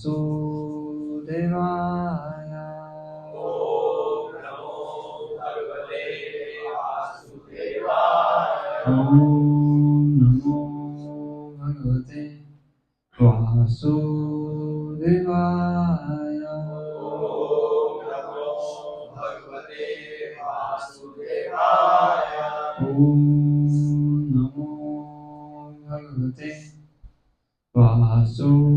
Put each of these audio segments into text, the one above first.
वासुदेवाय। ओम नमो भगवते वासुदेवाय। ओम नमो भगवते वासुदेवाय। ओम नमो भगवते वासुदेवाय। ओम नमो भगवते वासुदेवाय।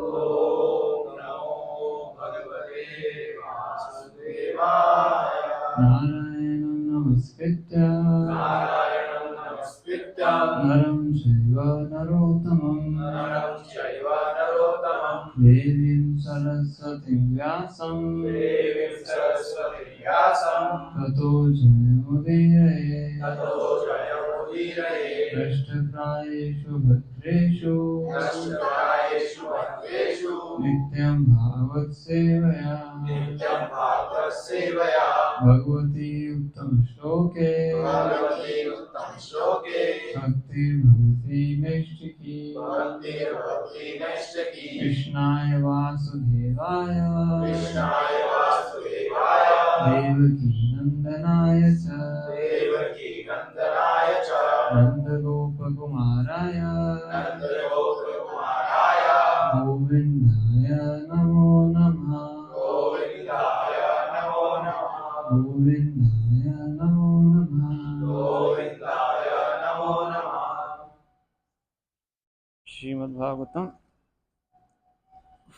ओम नमो भगवते वासुदेवाय। नारायणं नमस्कृत्य नरं चैव नरोत्तमं देवीं सरस्वतीं व्यासं ततो जयमुदीरये। नष्टप्रायेषु भद्रेषु नित्यं भागवतसेवया भगवती उत्तमश्लोके भक्तिर्भवति नैष्ठिकी। कृष्णाय वासुदेवाय देवकी नन्दनाय च नन्दगोपकुमाराय गोविन्दाय नमो नमः। गोविन्दाय नमो नमः। Srimad Bhagavatam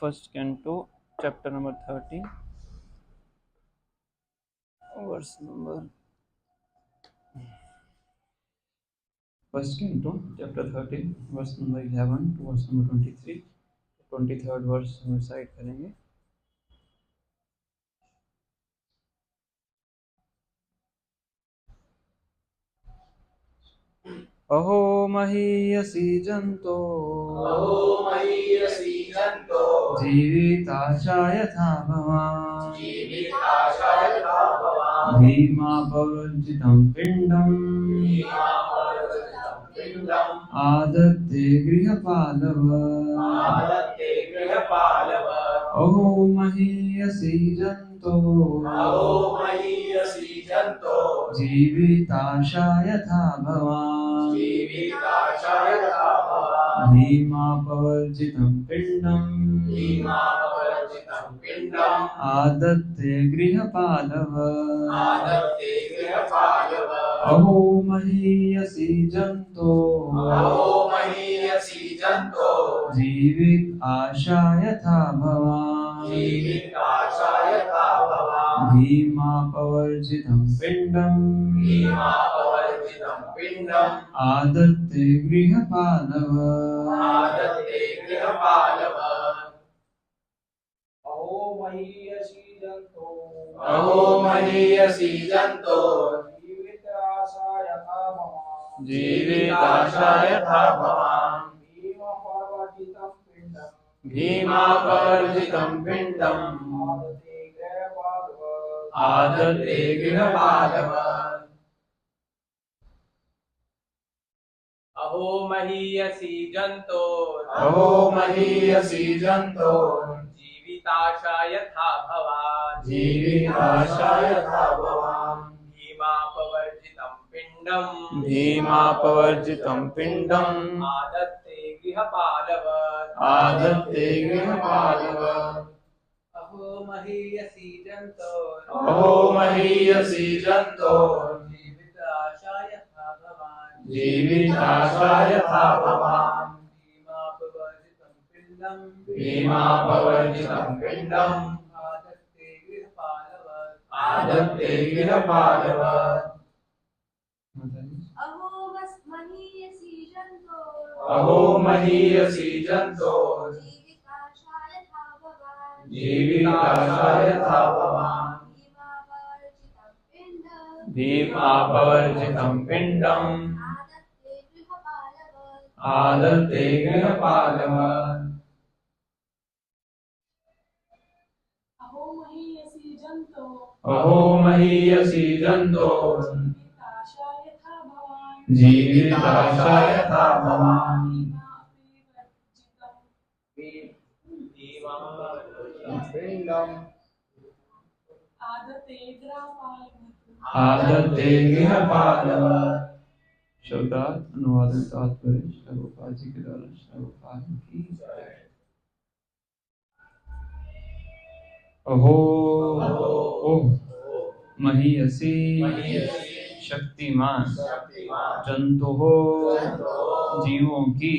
first canto chapter number 30 verse number first canto chapter 30 verse number 11 to verse number 23 23rd verse हम रिसाइट करेंगे। अहो महीयसी जंतो जीविताशा यथा भवान् भीमा पवर्जितं पिण्डम् आदत्ते गृहपालव। अहो महीयसी जंतो जीविताशा यथा भवान् भीमा पवर्जितं पिण्डम् आदत्ते गृहपालव। अहो महीयसी जंतो जीवित आशा यथा भवान् भीमा पवर्जितं पिण्डम् आदत्ते गृहपालव। अहो महीयसी जंतो जीविताशा यथा भवान् भीमा पवर्जितं पिण्डम् आदत्ते गृहपालव। अहो महीयसी जंतो जीविताशा यथा भवान् भीमा पवर्जितं पिण्डम् आदत्ते गृहपालव। अहो महीयसी जंतो जीविताशा यथा भवान् भीमा पवर्जितं पिण्डम् आदत्ते गृहपालव। अहो महीयसी जंतो जीविताशा यथा भवान् भीमा पवर्जितं पिण्डम् आदत्ते गृहपालव। अहो महीयसी जंतो जीविताशा यथा भवान् पिंडम आदत्ते गृहपालव। शब्दार्थ अनुवाद तात्पर्य प्रभुपाद जी के द्वारा प्रभुपाद की अहो ओह महीयसी शक्तिमान जंतु हो जीवों की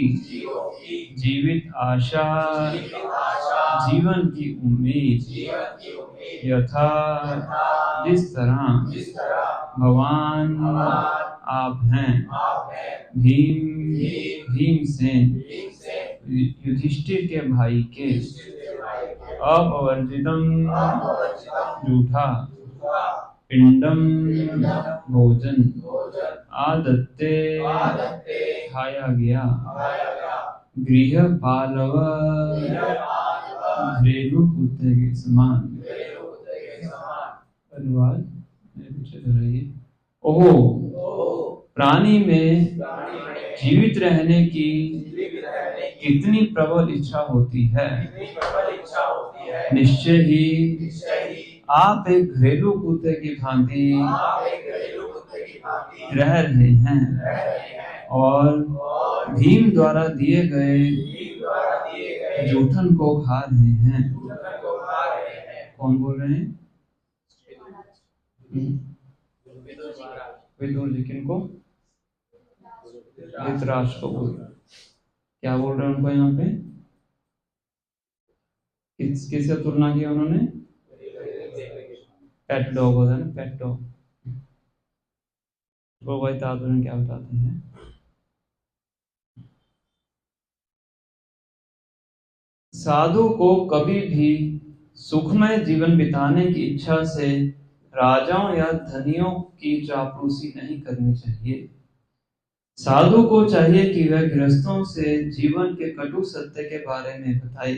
जीवित आशा जीवन की उम्मीद यथा जिस तरह भगवान आप हैं भीमसेन युधिष्ठिर के भाई के अपवर्जितम जूठा पिंडम भोजन आदत्ते खाया गया गृहपालव घरेलू कुत्ते के समान। अनुवाद पीछे दोहराइए। ओहो प्राणी में जीवित रहने की कितनी प्रबल इच्छा होती है। निश्चय ही आप एक घरेलू कुत्ते की भांति रह रहे हैं और भीम द्वारा दिए गए जूठन को खा रहे हैं। कौन बोल रहे हैं? विदुर जी। किनको? धृतराष्ट्र को बोल रहे। क्या बोल रहे हैं उनको यहाँ पे? किससे तुलना किया उन्होंने? पेट डॉग होता है ना, पेट डॉग। वो भाई तात्पर्य क्या बताते हैं? साधु को कभी भी सुखमय जीवन बिताने की इच्छा से राजाओं या धनियों की चापलूसी नहीं करनी चाहिए। साधु को चाहिए कि वह गृहस्थों से जीवन के कटु सत्य के बारे में बताए,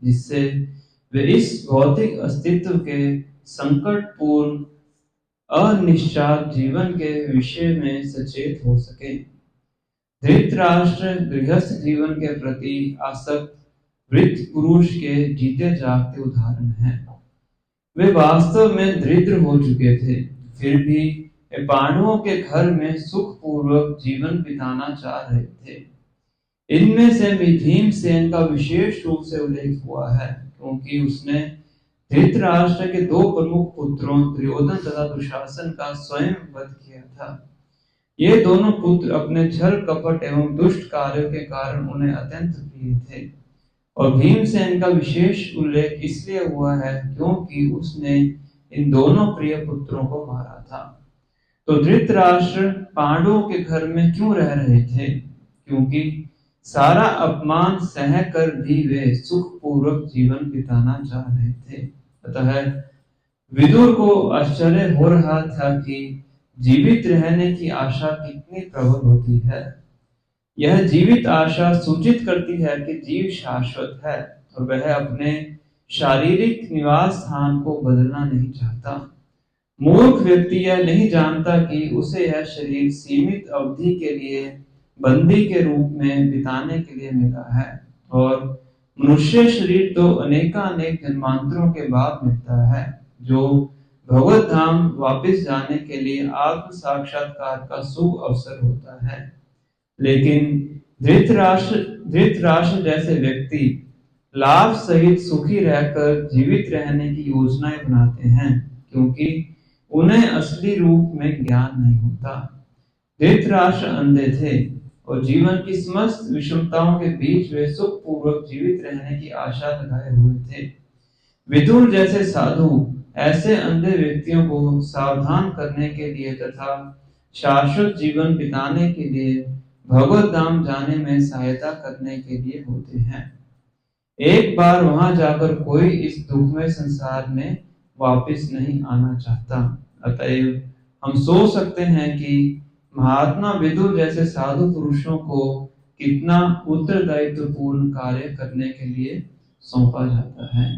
जिससे वे इस भौतिक अस्तित्व के संकटपूर्ण अनिश्चित जीवन के विषय में सचेत हो सके। धृतराष्ट्र गृहस्थ जीवन के प्रति आसक्त वृद्ध पुरुष के जीते जागते उदाहरण हैं। वे वास्तव में दरिद्र हो चुके थे, फिर भी वे पांडवों के घर में सुखपूर्वक जीवन बिताना चाह रहे थे। इनमें से भीमसेन का विशेष रूप से उल्लेख हुआ है, क्योंकि उसने धृतराष्ट्र के दो प्रमुख पुत्रों दुर्योधन तथा दुशासन का स्वयं वध किया था। ये दोनों पुत्र अपने छल कपट एवं दुष्ट कार्यों के कारण उन्हें अत्यंत प्रिय थे, और भीमसेन का विशेष उल्लेख इसलिए हुआ है क्योंकि उसने इन दोनों प्रिय पुत्रों को मारा था। तो धृतराष्ट्र पांडवों के घर में क्यों रह रहे थे? क्योंकि सारा अपमान सहकर भी वे सुखपूर्वक जीवन बिताना चाह रहे थे। अतः विदुर को आश्चर्य हो रहा था कि जीवित रहने की आशा कितनी प्रबल होती है। यह जीवित आशा सूचित करती है कि जीव शाश्वत है और वह अपने शारीरिक निवास स्थान को बदलना नहीं चाहता। मूर्ख व्यक्ति यह नहीं जानता कि उसे यह शरीर सीमित अवधि के लिए बंदी के रूप में बिताने के लिए मिला है, और मनुष्य शरीर तो अनेकानेक जन्मांतरों के बाद मिलता है, जो भगवत धाम वापस जाने के लिए आत्म साक्षात्कार का शुभ अवसर होता है। लेकिन धृतराष्ट्र जैसे व्यक्ति लाभ सहित सुखी रहकर जीवित रहने की योजनाएं बनाते हैं, क्योंकि उन्हें असली रूप में ज्ञान नहीं होता। धृतराष्ट्र अंधे थे और जीवन की समस्त विषमताओं के बीच वे सुखपूर्वक जीवित रहने की आशा लगाए हुए थे। विदुर जैसे साधु ऐसे अंधे व्यक्तियों को सावधान करने के लिए तथा शाश्वत जीवन बिताने के लिए भगवत धाम जाने में सहायता करने के लिए होते हैं। एक बार वहां जाकर कोई इस दुखमय संसार में वापस नहीं आना चाहता। अतएव हम सोच सकते हैं कि महात्मा विदुर जैसे साधु पुरुषों को कितना उत्तरदायित्वपूर्ण कार्य करने के लिए सौंपा जाता है।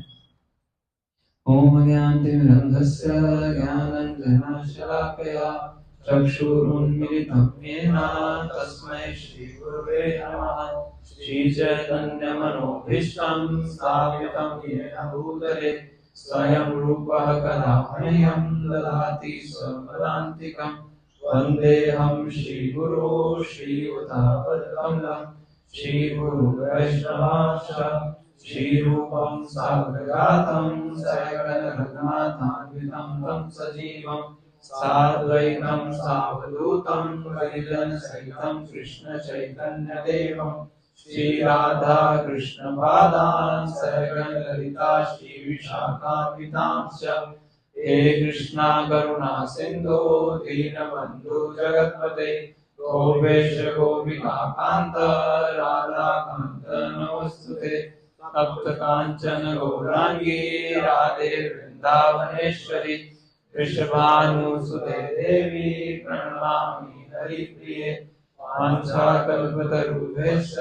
ओम ज्ञानतिमिरन्धस्य ज्ञानञ्जनशलाकया चक्षुरुन्मिलितं येन तस्मै श्रीगुरवे नमः। श्रीचैतन्यमनोभीष्टं स्थापितं येन भूतले स्वयं रूपः कदा मह्यं ददाति स्वपदान्तिकम्। वन्देऽहं श्रीगुरो श्रीयुतापद्कमलं श्रीगुरुवैष्णवांश्च श्रीरूपं साग्रजातं सकलरघुनाथान्वितं तं सजीवं साद्वैतं सावधूतं परिजनसहितं कृष्णचैतन्यदेवं श्रीराधा कृष्णपादान् सहगणललिता श्रीविशाखान्वितांश्च। हे कृष्णा करुणा सिंधु दीनबंधु जगत्पते गोपेश गोपिका कांत राधा कांत नमोस्तुते। तप्त कांचन गौरांगी राधे वृंदावनेश्वरी वृषभानुसुते देवी प्रणमामि हरिप्रिये। वाञ्छाकल्पतरुभ्यश्च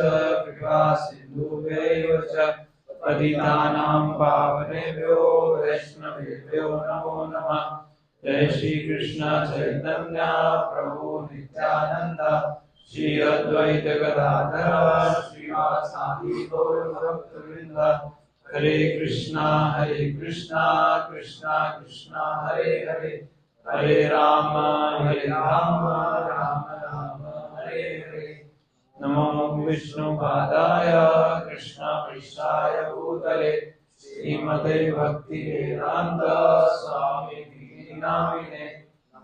कृपा सिन्धुभ्यैव च पतितानां पावनेभ्यो वैष्णवेभ्यो नमो नमः। जय श्री कृष्ण चैतन्य प्रभु नित्यानंद श्री अद्वैत गदाधर श्रीवासादि गौर भक्तवृंद। हरे कृष्णा कृष्णा कृष्णा हरे हरे हरे राम राम राम हरे हरे। नमो विष्णुपादाय कृष्णपृष्ठाय भूतले श्रीमते भक्तिवेदांत स्वामी नामिने।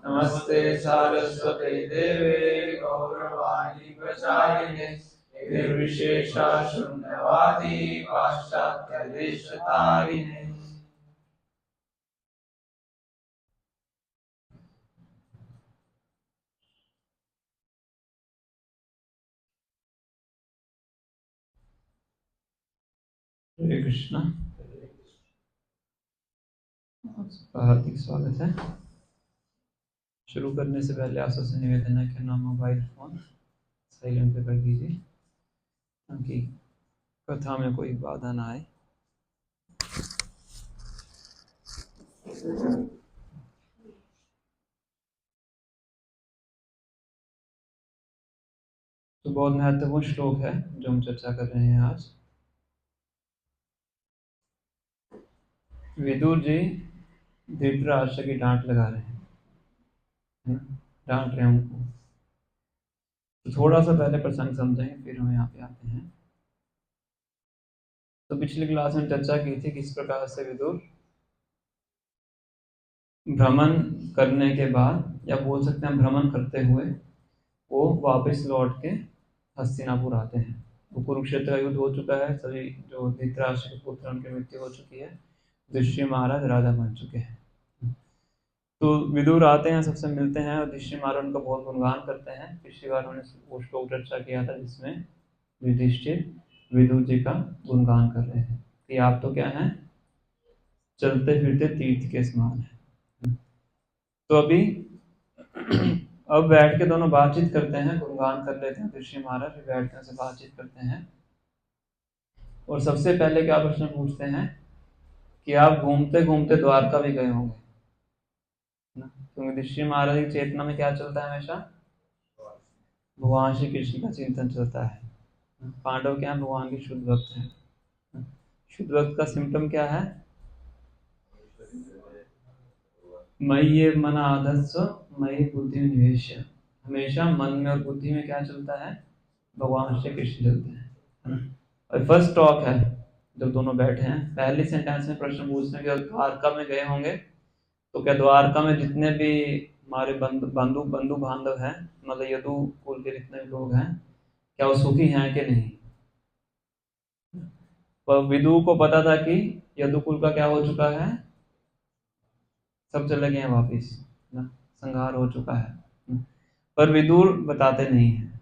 नमस्ते सारस्वते देवे गौरवाणी प्रचारिणे निर्विशेषा शून्यवादी पाश्चात्य देशतारिणे। हरे कृष्णा। हार्दिक स्वागत है। शुरू करने से पहले आप सबसे निवेदन है कि अपना मोबाइल फोन साइलेंट पे कर दीजिए ताकि कथा में कोई बाधा ना आए। तो बहुत महत्वपूर्ण श्लोक है जो हम चर्चा कर रहे हैं आज। विदुर जी धृतराष्ट्र की डांट लगा रहे हैं, डांट रहे हैं उनको। तो थोड़ा सा पहले प्रसंग समझेंगे फिर हम यहाँ पे आते हैं। तो पिछली क्लास में चर्चा की थी किस प्रकार से विदुर भ्रमण करने के बाद, या बोल सकते हैं भ्रमण करते हुए, वो वापस लौट के हस्तिनापुर आते हैं। वो कुरुक्षेत्र का युद्ध हो चुका है, सभी जो धृतराष्ट्र के पुत्र उनकी मृत्यु हो चुकी है, युधिष्ठिर महाराज राजा बन चुके हैं। तो विदुर आते हैं, सबसे मिलते हैं और युधिष्ठिर महाराज उनका बहुत गुणगान करते हैं। पिछली बार उन्होंने वो श्लोक चर्चा किया था जिसमें युधिष्ठिर विदुर जी का गुणगान कर रहे हैं कि आप तो क्या हैं, चलते फिरते तीर्थ के समान है। तो अभी अब बैठ के दोनों बातचीत करते हैं, गुणगान कर लेते हैं। युधिष्ठिर महाराज भी बैठ के उनसे बातचीत करते हैं और सबसे पहले क्या प्रश्न पूछते हैं कि आप घूमते घूमते द्वारका भी गए होंगे ना, क्योंकि युधिष्ठिर महाराज की चेतना में क्या चलता है, हमेशा भगवान श्री कृष्ण का चिंतन चलता है। पांडव क्या है, भगवान के शुद्ध भक्त हैं। शुद्ध भक्त का सिम्टम क्या है, मयि ये मन आदस्व मयि बुद्धि निवेश। हमेशा मन में और बुद्धि में क्या चलता है, भगवान श्री कृष्ण चलते हैं। और फर्स्ट टॉक है जब दोनों बैठे हैं, पहली सेंटेंस में प्रश्न पूछते हैं कि द्वारका में गए होंगे, तो क्या द्वारका में जितने भी हमारे बंधु बांधव हैं, मतलब यदु कुल के जितने भी लोग हैं, क्या वो सुखी हैं कि नहीं। पर विदु को पता था कि यदु कुल का क्या हो चुका है, सब चले गए हैं वापिस ना, संहार हो चुका है। पर विदुर बताते नहीं है,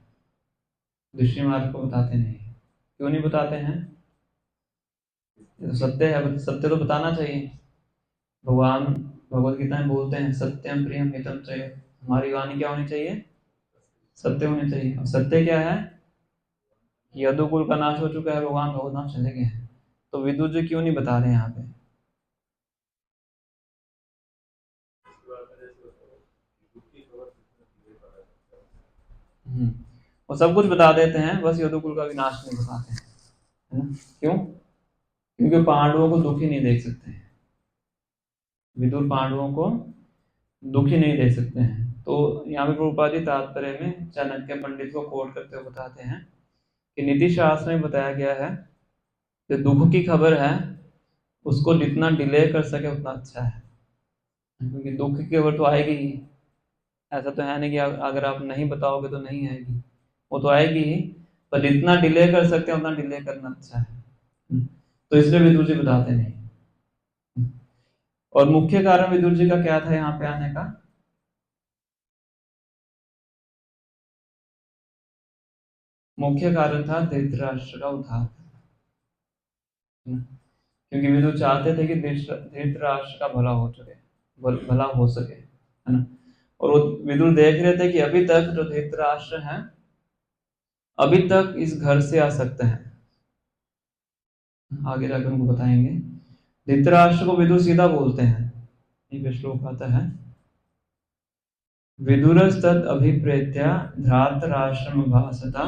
युधिष्ठिर महाराज को बताते नहीं है। क्यों नहीं बताते हैं, ये तो सत्य है, सत्य तो बताना चाहिए। भगवान भगवद गीता में बोलते हैं सत्यम प्रियम हितम चाहिए, हमारी वाणी क्या होनी चाहिए, सत्य होनी चाहिए। अब सत्य क्या है, यदुकुल का नाश हो चुका है, भगवान भगवत चले गए हैं। तो विदुर जी क्यों नहीं बता रहे यहाँ पे, वो सब कुछ बता देते हैं, बस यदुकुल का विनाश नहीं बताते हैं, है ना? क्यों? क्योंकि पांडवों को दुखी नहीं देख सकते हैं, विदुर पांडवों को दुखी नहीं देख सकते हैं। तो यहाँ पे प्रभुपाद जी तात्पर्य में चाणक्य पंडित को कोट करते हुए बताते हैं कि नीति शास्त्र में बताया गया है कि दुख की खबर है उसको जितना डिले कर सके उतना अच्छा है, क्योंकि दुख की खबर तो आएगी ही, ऐसा तो है नहीं कि अगर आप नहीं बताओगे तो नहीं आएगी, वो तो आएगी ही, पर जितना डिले कर सकते हैं उतना डिले करना अच्छा है। तो इसलिए विदुर जी बताते नहीं। और मुख्य कारण विदुर जी का क्या था यहाँ पे आने का? मुख्य कारण था धृतराष्ट्र का उद्धार, क्योंकि विदुर चाहते थे कि धृतराष्ट्र का भला हो सके, भला हो सके, है ना? और वो विदुर देख रहे थे कि अभी तक जो धृतराष्ट्र हैं अभी तक इस घर से आसक्त हैं, आगे जाकर उनको बताएंगे। धृतराष्ट्र को विदुर सीधा बोलते हैं, ये श्लोक आता है, विदुरस्तद अभिप्रेत्य धृतराष्ट्रम भासता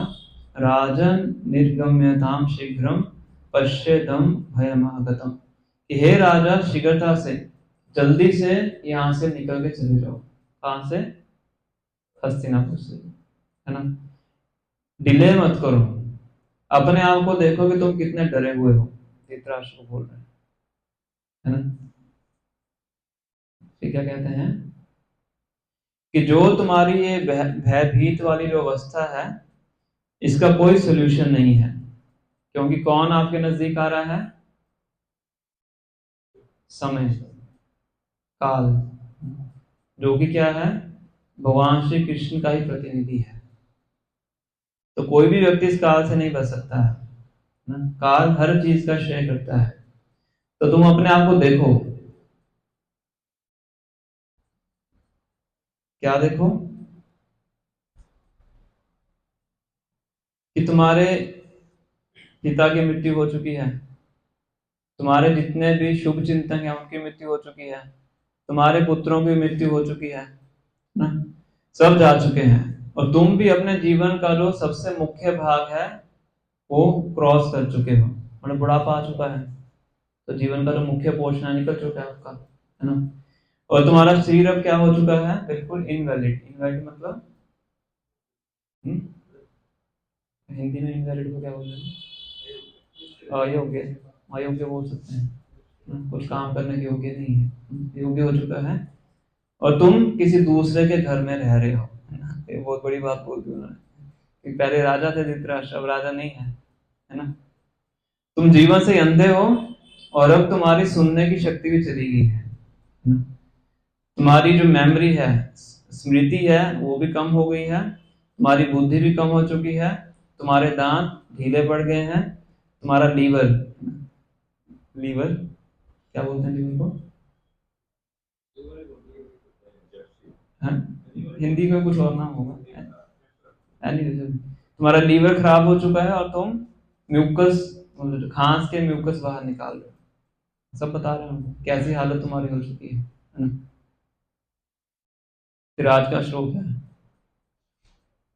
राजन निर्गम्यताम शीघ्रम पश्येदम भयमागतम, कि हे राजा शीघ्रता से, जल्दी से यहाँ से निकल के चले जाओ। कहां से? हस्तिनापुर से, है ना? डिले मत करो, अपने आप को देखो कि तुम कितने डरे हुए हो, धृतराष्ट्र को बोल रहे हैं, है ना? फिर क्या कहते हैं कि जो तुम्हारी ये भयभीत वाली जो अवस्था है इसका कोई सोल्यूशन नहीं है, क्योंकि कौन आपके नजदीक आ रहा है? समय, काल, जो कि क्या है? भगवान श्री कृष्ण का ही प्रतिनिधि है। तो कोई भी व्यक्ति इस काल से नहीं बच सकता है ना? काल हर चीज का श्रेय करता है। तो तुम अपने आप को देखो, क्या देखो? कि तुम्हारे पिता की मृत्यु हो चुकी है, तुम्हारे जितने भी शुभ चिंतन हैं उनकी मृत्यु हो चुकी है, तुम्हारे पुत्रों की मृत्यु हो चुकी है ना? सब जा चुके हैं, और तुम भी अपने जीवन का जो सबसे मुख्य भाग है वो क्रॉस कर चुके हो, मतलब बुढ़ापा आ चुका है, तो जीवन का जो मुख्य पोर्शन है निकल चुका है आपका, है ना? और तुम्हारा शरीर अब क्या हो चुका है? बिल्कुल इनवैलिड। इनवैलिड मतलब हिंदी में इनवैलिड को क्या बोलते हैं? अयोग्य, अयोग्य बोल सकते हैं, कुछ काम करने के योग्य नहीं है, योग्य हो चुका है, और तुम किसी दूसरे के घर में रह रहे हो, है ना? ये बहुत बड़ी बात बोल दी उन्होंने, पहले राजा थे धृतराष्ट्र, अब राजा नहीं है ना? तुम जीवन से अंधे हो, और अब तुम्हारी सुनने की शक्ति भी चली गई है ना? तुम्हारी जो मेमोरी है, स्मृति है, वो भी कम हो गई है, तुम्हारी बुद्धि भी कम हो चुकी है, तुम्हारे दांत ढीले पड़ गए हैं, तुम्हारा लीवर, लीवर क्या बोलते हैं लीवर को? हाँ? हिंदी में कुछ और नाम होगा, तुम्हारा लीवर खराब हो चुका है, और तुम म्यूकस, खांस के म्यूकस बाहर निकाल रहे हो, सब बता रहे हो कैसी हालत तुम्हारी हो चुकी है ना? फिर आज का श्लोक है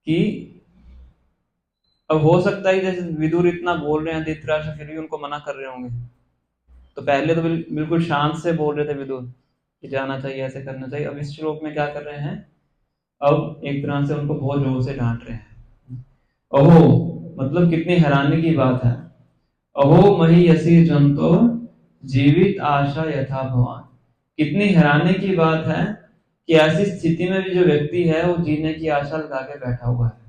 कि अब हो सकता है जैसे विदुर इतना बोल रहे हैं धृतराष्ट्र, फिर भी उनको मना कर रहे होंगे, तो पहले तो बिल्कुल शांत से बोल रहे थे विदुर कि जाना चाहिए, ऐसे करना चाहिए, अब इस श्लोक में क्या कर रहे हैं? अब एक तरह से उनको बहुत जोर से डांट रहे हैं। ओहो, मतलब कितनी हैरानी की बात है, अहो महीयसी जंतो जीवित आशा यथा भवान, कितनी हैरानी की बात है कि ऐसी स्थिति में भी जो व्यक्ति है वो जीने की आशा लगा के बैठा हुआ है।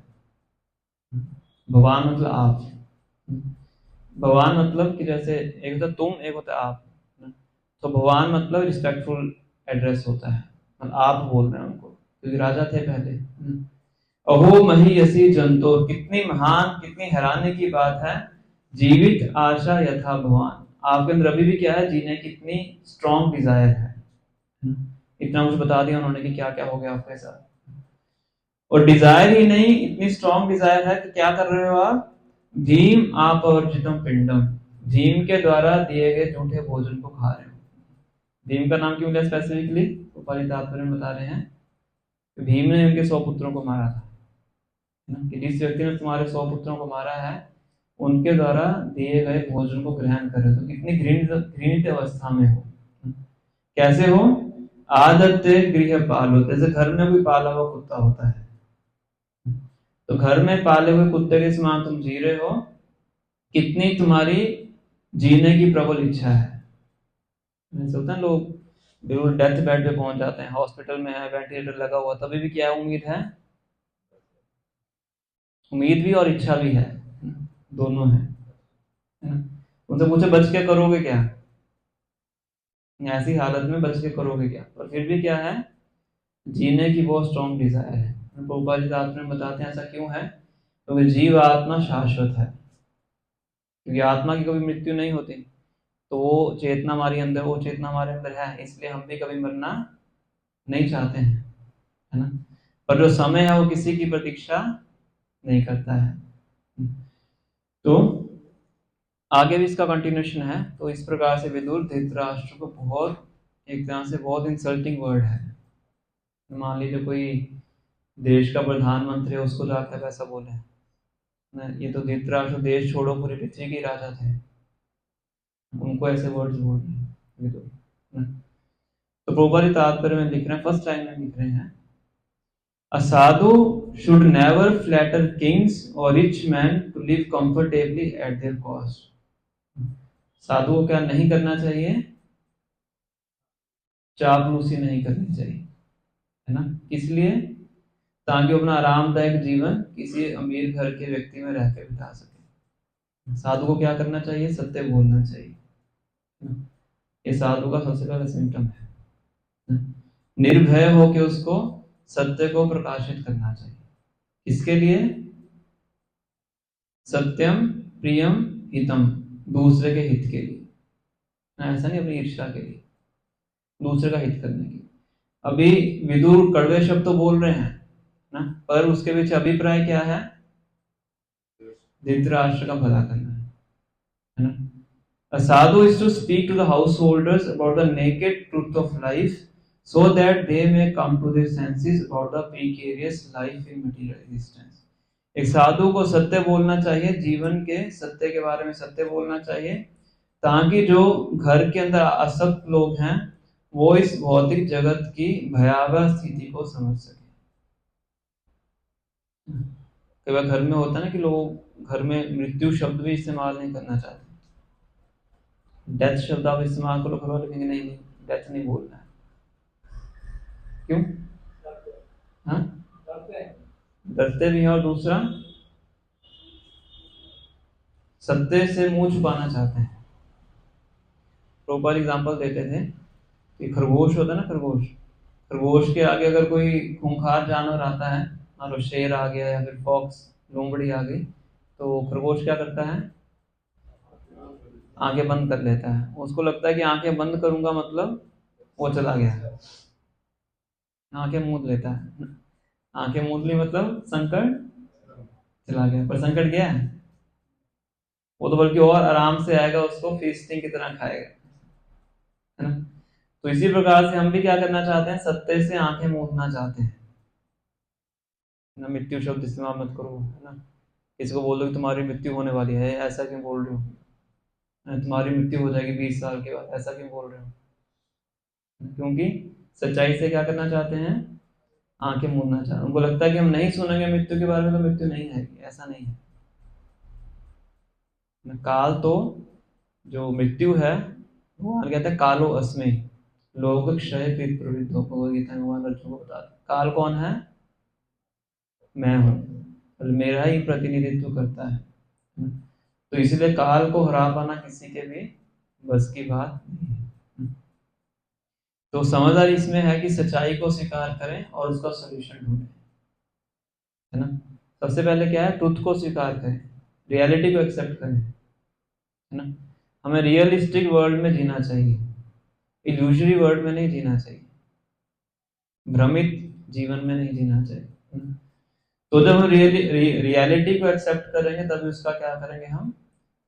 भगवान मतलब आप, भगवान मतलब कि जैसे एक होता तुम, एक होता आप, तो भगवान मतलब रिस्पेक्टफुल एड्रेस होता है, मतलब आप बोल रहे हैं उनको, क्योंकि राजा थे पहले। अहो महीयसी जंतो, कितनी महान, कितनी हैरानी की बात है, जीवित आशा यथा भगवान, आपके अंदर अभी भी क्या है? जीने की इतनी स्ट्रॉन्ग डिजायर है। इतना कुछ बता दिया उन्होंने कि क्या क्या हो गया आपके साथ, और डिजायर ही नहीं, इतनी स्ट्रॉन्ग डिजायर है कि क्या कर रहे हो आप? भीम अपवर्जितम पिंडम, भीम के द्वारा दिए गए झूठे भोजन को खा रहे हो। भीम का नाम क्यों लिया स्पेसिफिकली? उपाधि तात्पर्य में बता रहे हैं कि भीम ने उनके 100 पुत्रों को मारा था, है ना, कि जिस व्यक्ति ने तुम्हारे 100 पुत्रों को मारा है उनके द्वारा दिए गए भोजन को ग्रहण करे, तो कितनी घृणित अवस्था में हो। कैसे हो? आदत्ते गृह पालो, जैसे घर में कोई पाला हुआ कुत्ता होता है, तो घर में पाले हुए कुत्ते के समान तुम जी रहे हो। कितनी तुम्हारी जीने की प्रबल इच्छा है। ऐसे होता है लोग बिल्कुल डेथ बेड पे पहुंच जाते हैं, हॉस्पिटल में है, वेंटिलेटर लगा हुआ, तभी भी क्या उम्मीद है? उम्मीद भी और इच्छा भी है, दोनों है ना। उनसे पूछे बच के करोगे क्या, ऐसी हालत में बच के करोगे क्या, पर फिर भी क्या है? जीने की बहुत स्ट्रॉन्ग डिजायर है। प्रभुपाद जी रात में बताते हैं ऐसा क्यों है, क्योंकि जीव आत्मा शाश्वत है, क्योंकि आत्मा की कभी मृत्यु नहीं होती, तो वो चेतना हमारे अंदर, वो चेतना हमारे अंदर है, इसलिए हम भी कभी मरना नहीं चाहते हैं, है ना। पर जो समय है वो किसी की प्रतीक्षा नहीं करता है। तो आगे भी इसका कंटिन्यूशन है। तो इस प्रकार से विदुर धृतराष्ट्र को बहुत, एक तरह से बहुत इंसल्टिंग वर्ड है। मान लीजिए कोई देश का प्रधानमंत्री है, उसको जाकर ऐसा बोले ना, ये तो धृतराष्ट्र देश छोड़ो पूरी पृथ्वी के राजा थे, उनको ऐसे वर्ड्स बोल रहे हैं विदुर ना। तो प्रभुपाद तात्पर्य में लिख रहे हैं, फर्स्ट टाइम में लिख रहे हैं, A sadhu should never flatter kings or rich men to live comfortably at their cost. साधु को क्या नहीं करना चाहिए? चापलूसी नहीं करनी चाहिए, है ना। इसलिए ताकि अपना आरामदायक जीवन किसी अमीर घर के व्यक्ति में रह के बिता सके। साधु को क्या करना चाहिए? सत्य बोलना चाहिए। ये साधु का सबसे पहला सिम्टम है। निर्भय हो के उसको सत्य को प्रकाशित करना चाहिए। इसके लिए सत्यम प्रियम हितम, दूसरे के हित के लिए, ऐसा नहीं अपनी ईर्ष्या के लिए, दूसरे का हित करने के लिए। अभी विदुर कड़वे शब्द तो बोल रहे हैं ना, पर उसके पीछे अभिप्राय क्या है? धृतराष्ट्र का भला करना है ना। A sadhu is to speak to the householders about the naked truth of life so that they may come to their senses about the precarious life in material existence. एक साधु को सत्य बोलना चाहिए, जीवन के सत्य के बारे में सत्य बोलना चाहिए, ताकि जो घर के अंदर असक्त लोग हैं वो इस भौतिक जगत की भयावह स्थिति को समझ सके। कई बार घर में होता है ना कि लोग घर में मृत्यु शब्द भी इस्तेमाल नहीं करना चाहते। डेथ शब्द आप इस्तेमाल करो, घर वाले कहेंगे नहीं डेथ नहीं बोलना है। क्यों? हाँ, डरते भी हैं, और दूसरा सत्य से मुंह छुपाना चाहते हैं। प्रॉपर एग्जांपल देते थे कि खरगोश होता है ना, खरगोश के आगे अगर कोई खूंखार जानवर आता है, और शेर आ गया या फिर फॉक्स, लोमड़ी आ गई, तो खरगोश क्या करता है? आंखें बंद कर लेता है। उसको लगता है कि आंखें बंद करूंगा मतलब वो चला गया, आंखें मूंद लेता है। आंखें मूंद ली मतलब संकट चला गया, पर संकट गया है, वो तो बल्कि और आराम से आएगा, उसको फीस्टिंग की तरह खाएगा, है ना। तो इसी प्रकार से हम भी क्या करना चाहते हैं? सत्य से आंखें मूंदना चाहते हैं ना। मृत्यु शब्द इस्तेमाल मत करो, है ना। किसी को बोल दो कि तुम्हारी मृत्यु होने वाली है, ऐसा क्यों बोल रहे हो? तुम्हारी मृत्यु हो जाएगी 20 साल के बाद, ऐसा क्यों बोल रहे हो? क्योंकि सच्चाई से क्या करना चाहते हैं? आंखें मूंदना चाहते हैं। उनको लगता है कि हम नहीं सुनेंगे मृत्यु के बारे में तो मृत्यु नहीं आएगी, ऐसा नहीं है। काल तो जो मृत्यु है वो कहते हैं कालो अस्मि लोक क्षय कृत प्रवृत्तो, भगवद गीता में भगवान अर्जुन को बताते हैं काल कौन है? मैं हूँ, मेरा ही प्रतिनिधित्व करता है। तो इसलिए काल को हरा पाना किसी के भी बस की बात नहीं है। तो समझदारी इसमें है कि सच्चाई को स्वीकार करें और उसका सॉल्यूशन ढूंढें, है ना। सबसे पहले क्या है? ट्रुथ को स्वीकार करें, रियलिटी को एक्सेप्ट करें, है ना। हमें रियलिस्टिक वर्ल्ड में जीना चाहिए, इल्यूजरी वर्ल्ड में नहीं जीना चाहिए, भ्रमित जीवन में नहीं जीना चाहिए। तो जब हम रियलिटी को एक्सेप्ट करेंगे तभी उसका क्या करेंगे? हम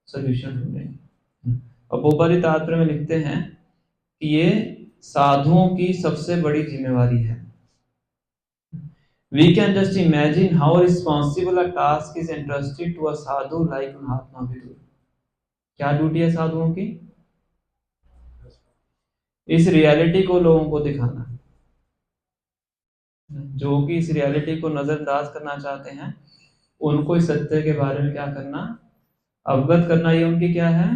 सॉल्यूशन ढूंढेंगे। और पोपारी तात्पर्य में लिखते हैं कि ये साधुओं की सबसे बड़ी जिम्मेवारी है। We can just imagine how responsible a task is entrusted to a sadhu like Mahatma Vidur. क्या ड्यूटी है साधुओं की? इस रियलिटी को लोगों को दिखाना। जो कि इस रियलिटी को नजरअंदाज करना चाहते हैं, उनको इस सत्य के बारे में क्या करना, अवगत करना। ये उनकी क्या है?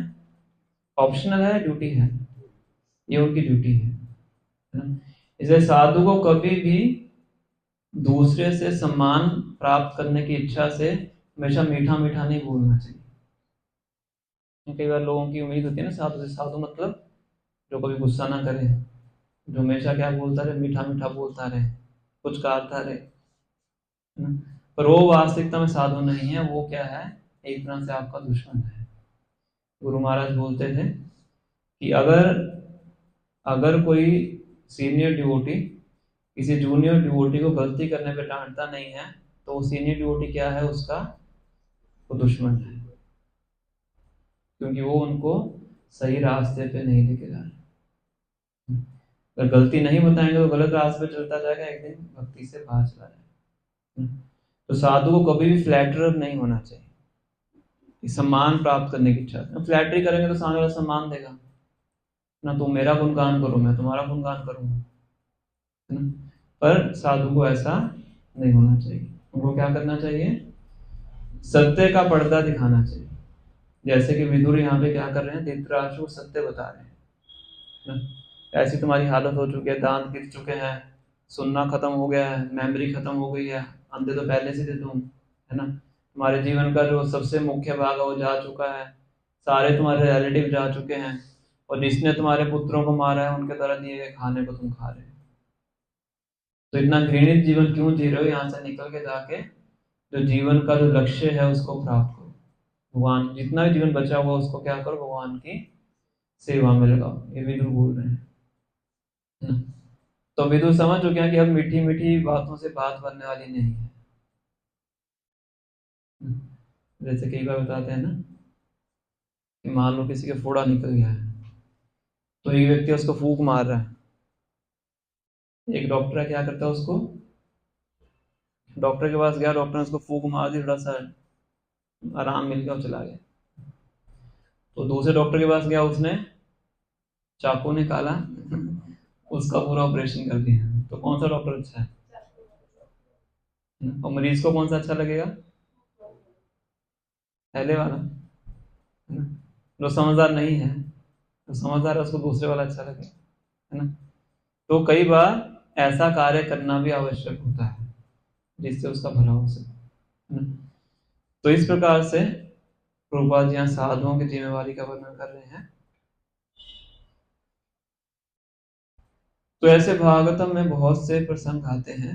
ऑप्शनल है, ड्यूटी है। ये उनकी ड्यूटी है ना? इसलिए साधु को कभी भी दूसरे से सम्मान प्राप्त करने की इच्छा से हमेशा मीठा मीठा नहीं बोलना चाहिए। कई बार लोगों की उम्मीद होती है ना साधु से, साधु मतलब जो कभी गुस्सा ना करे, जो हमेशा क्या बोलता रहे, मीठा मीठा बोलता रहे, कुछ काटता रहे, है ना? पर वो वास्तविकता में साधु नहीं है, वो क्या है? एक तरह से आपका दुश्मन है। गुरु महाराज बोलते थे कि अगर अगर कोई सीनियर डिवोटी किसी जूनियर डिवोटी को गलती करने पे डांटता नहीं है, तो वो सीनियर डिवोटी क्या है? उसका वो दुश्मन है, क्योंकि वो उनको सही रास्ते पे नहीं लेके जा रहे। अगर गलती नहीं बताएंगे तो गलत रास्ते पे चलता जाएगा, एक दिन भक्ति से बाहर चला जाएगा। तो साधु को कभी भी फ्लैटरर नहीं होना चाहिए, सम्मान प्राप्त करने की इच्छा। फ्लैटरी करेंगे तो सामने वाला सम्मान देगा ना, तुम मेरा गुणगान करो, मैं तुम्हारा गुणगान करूंगा, है ना? पर साधु को ऐसा नहीं होना चाहिए। उनको क्या करना चाहिए? सत्य का पर्दा दिखाना चाहिए। जैसे कि विदुर यहाँ पे क्या कर रहे हैं? धृतराष्ट्र को सत्य बता रहे हैं ना? ऐसी तुम्हारी हालत हो चुकी है, दांत गिर चुके हैं, सुनना खत्म हो गया है, मेमोरी खत्म हो गई है, अंधे तो पहले से थे तुम, है ना? तुम्हारे जीवन का जो सबसे मुख्य भाग है वो जा चुका है, सारे तुम्हारे रिलेटिव जा चुके हैं, और जिसने तुम्हारे पुत्रों को मारा है उनके द्वारा दिए गए खाने को तुम खा रहे हो। तो इतना घृणित जीवन क्यों जी रहे हो? यहाँ से निकल के जाके जो जीवन का जो लक्ष्य है उसको प्राप्त करो। भगवान, जितना भी जीवन बचा हुआ उसको क्या करो? भगवान की सेवा में लगाओ। ये विदुर बोल रहे हैं ना? तो विदुर समझ चुके हैं कि अब मीठी मीठी बातों से बात बनने वाली नहीं है। जैसे कई बार बताते हैं ना कि मान लो किसी का फोड़ा निकल गया है, तो एक व्यक्ति उसको फूंक मार रहा है, एक डॉक्टर क्या करता है? उसको डॉक्टर के पास गया, डॉक्टर ने उसको फूंक मार दी, थोड़ा सा आराम मिल गया और चला गया। तो दूसरे डॉक्टर के पास गया, उसने चाकू निकाला, उसका पूरा ऑपरेशन कर दिया। तो कौन सा डॉक्टर अच्छा है? और मरीज को कौन सा अच्छा लगेगा? पहले वाला, है ना? जो समझदार नहीं है, जो समझदार है उसको दूसरे वाला अच्छा लगेगा, है ना? तो कई बार ऐसा कार्य करना भी आवश्यक होता है जिससे उसका भला हो सके, है ना? तो इस प्रकार से प्रभुपाद जी यहाँ साधुओं की जिम्मेवारी का वर्णन कर रहे हैं। तो ऐसे भागवतम में बहुत से प्रसंग आते हैं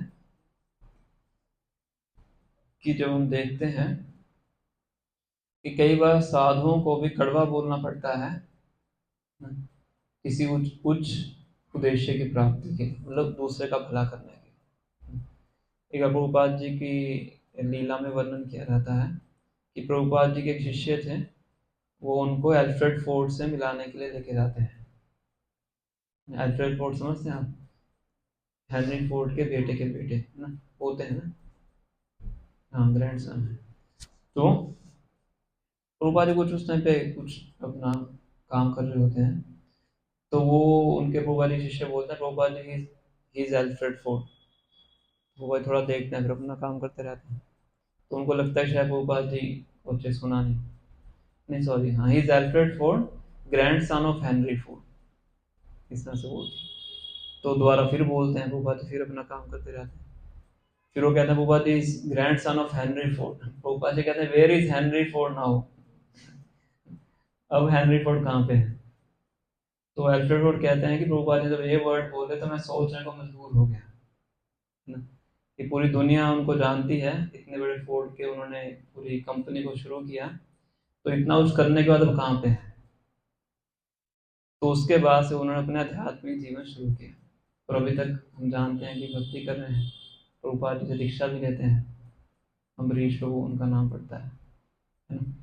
कि जब हम देखते हैं कि कई बार साधुओं को भी कड़वा बोलना पड़ता है किसी उच्च उच्च उद्देश्य की प्राप्ति के, मतलब दूसरे का भला करने के। एक प्रभुपाद जी की लीला में वर्णन किया जाता है कि प्रभुपाद जी के एक शिष्य थे, वो उनको एल्फ्रेड फोर्ड से मिलाने के लिए लेके जाते हैं। एल्फ्रेड फोर्ड समझते हैं आप? हेनरी फोर्ड के बेटे के बेटे, है ना? होते हैं ना? हाँ, ग्रैंड सन है। तो प्रभुपाद जी कुछ उस टाइम पे कुछ अपना काम कर रहे होते हैं, तो वो उनके प्रभुपाद जी शिष्य बोलते हैं, प्रभुपाद जी ही इज एल्फ्रेड फोर्ड। वो थोड़ा देखते हैं, फिर अपना काम करते रहते हैं। तो उनको लगता है शायद प्रभुपाद जी को अच्छे सुना नहीं, नहीं सॉरी, हाँ, he is Alfred Ford, grand son of Henry Ford, इस तरह से बोलते हैं। तो दोबारा फिर बोलते हैं प्रभुपाद जी, फिर अपना काम करते रहते हैं। फिर वो कहते हैं Prabhupada ji is grandson of Henry Ford. Prabhupada ji कहते हैं where is Henry Ford now? अब हेनरी फोर्ड कहाँ पे है? तो एल्फ्रेड फोर्ड कहते हैं कि प्रभुपाद जी जब ये वर्ड बोले तो मैं सोचने को मजबूर हो गया, है ना? कि पूरी दुनिया उनको जानती है, इतने बड़े फोर्ड के उन्होंने पूरी कंपनी को शुरू किया, तो इतना कुछ करने के बाद अब कहाँ पे है? तो उसके बाद से उन्होंने अपने आध्यात्मिक जीवन शुरू किया, और अभी तक हम जानते हैं कि भक्ति कर रहे हैं, प्रभुपाद जी से दीक्षा भी लेते हैं। अम्बरीश प्रभु उनका नाम पड़ता है ना?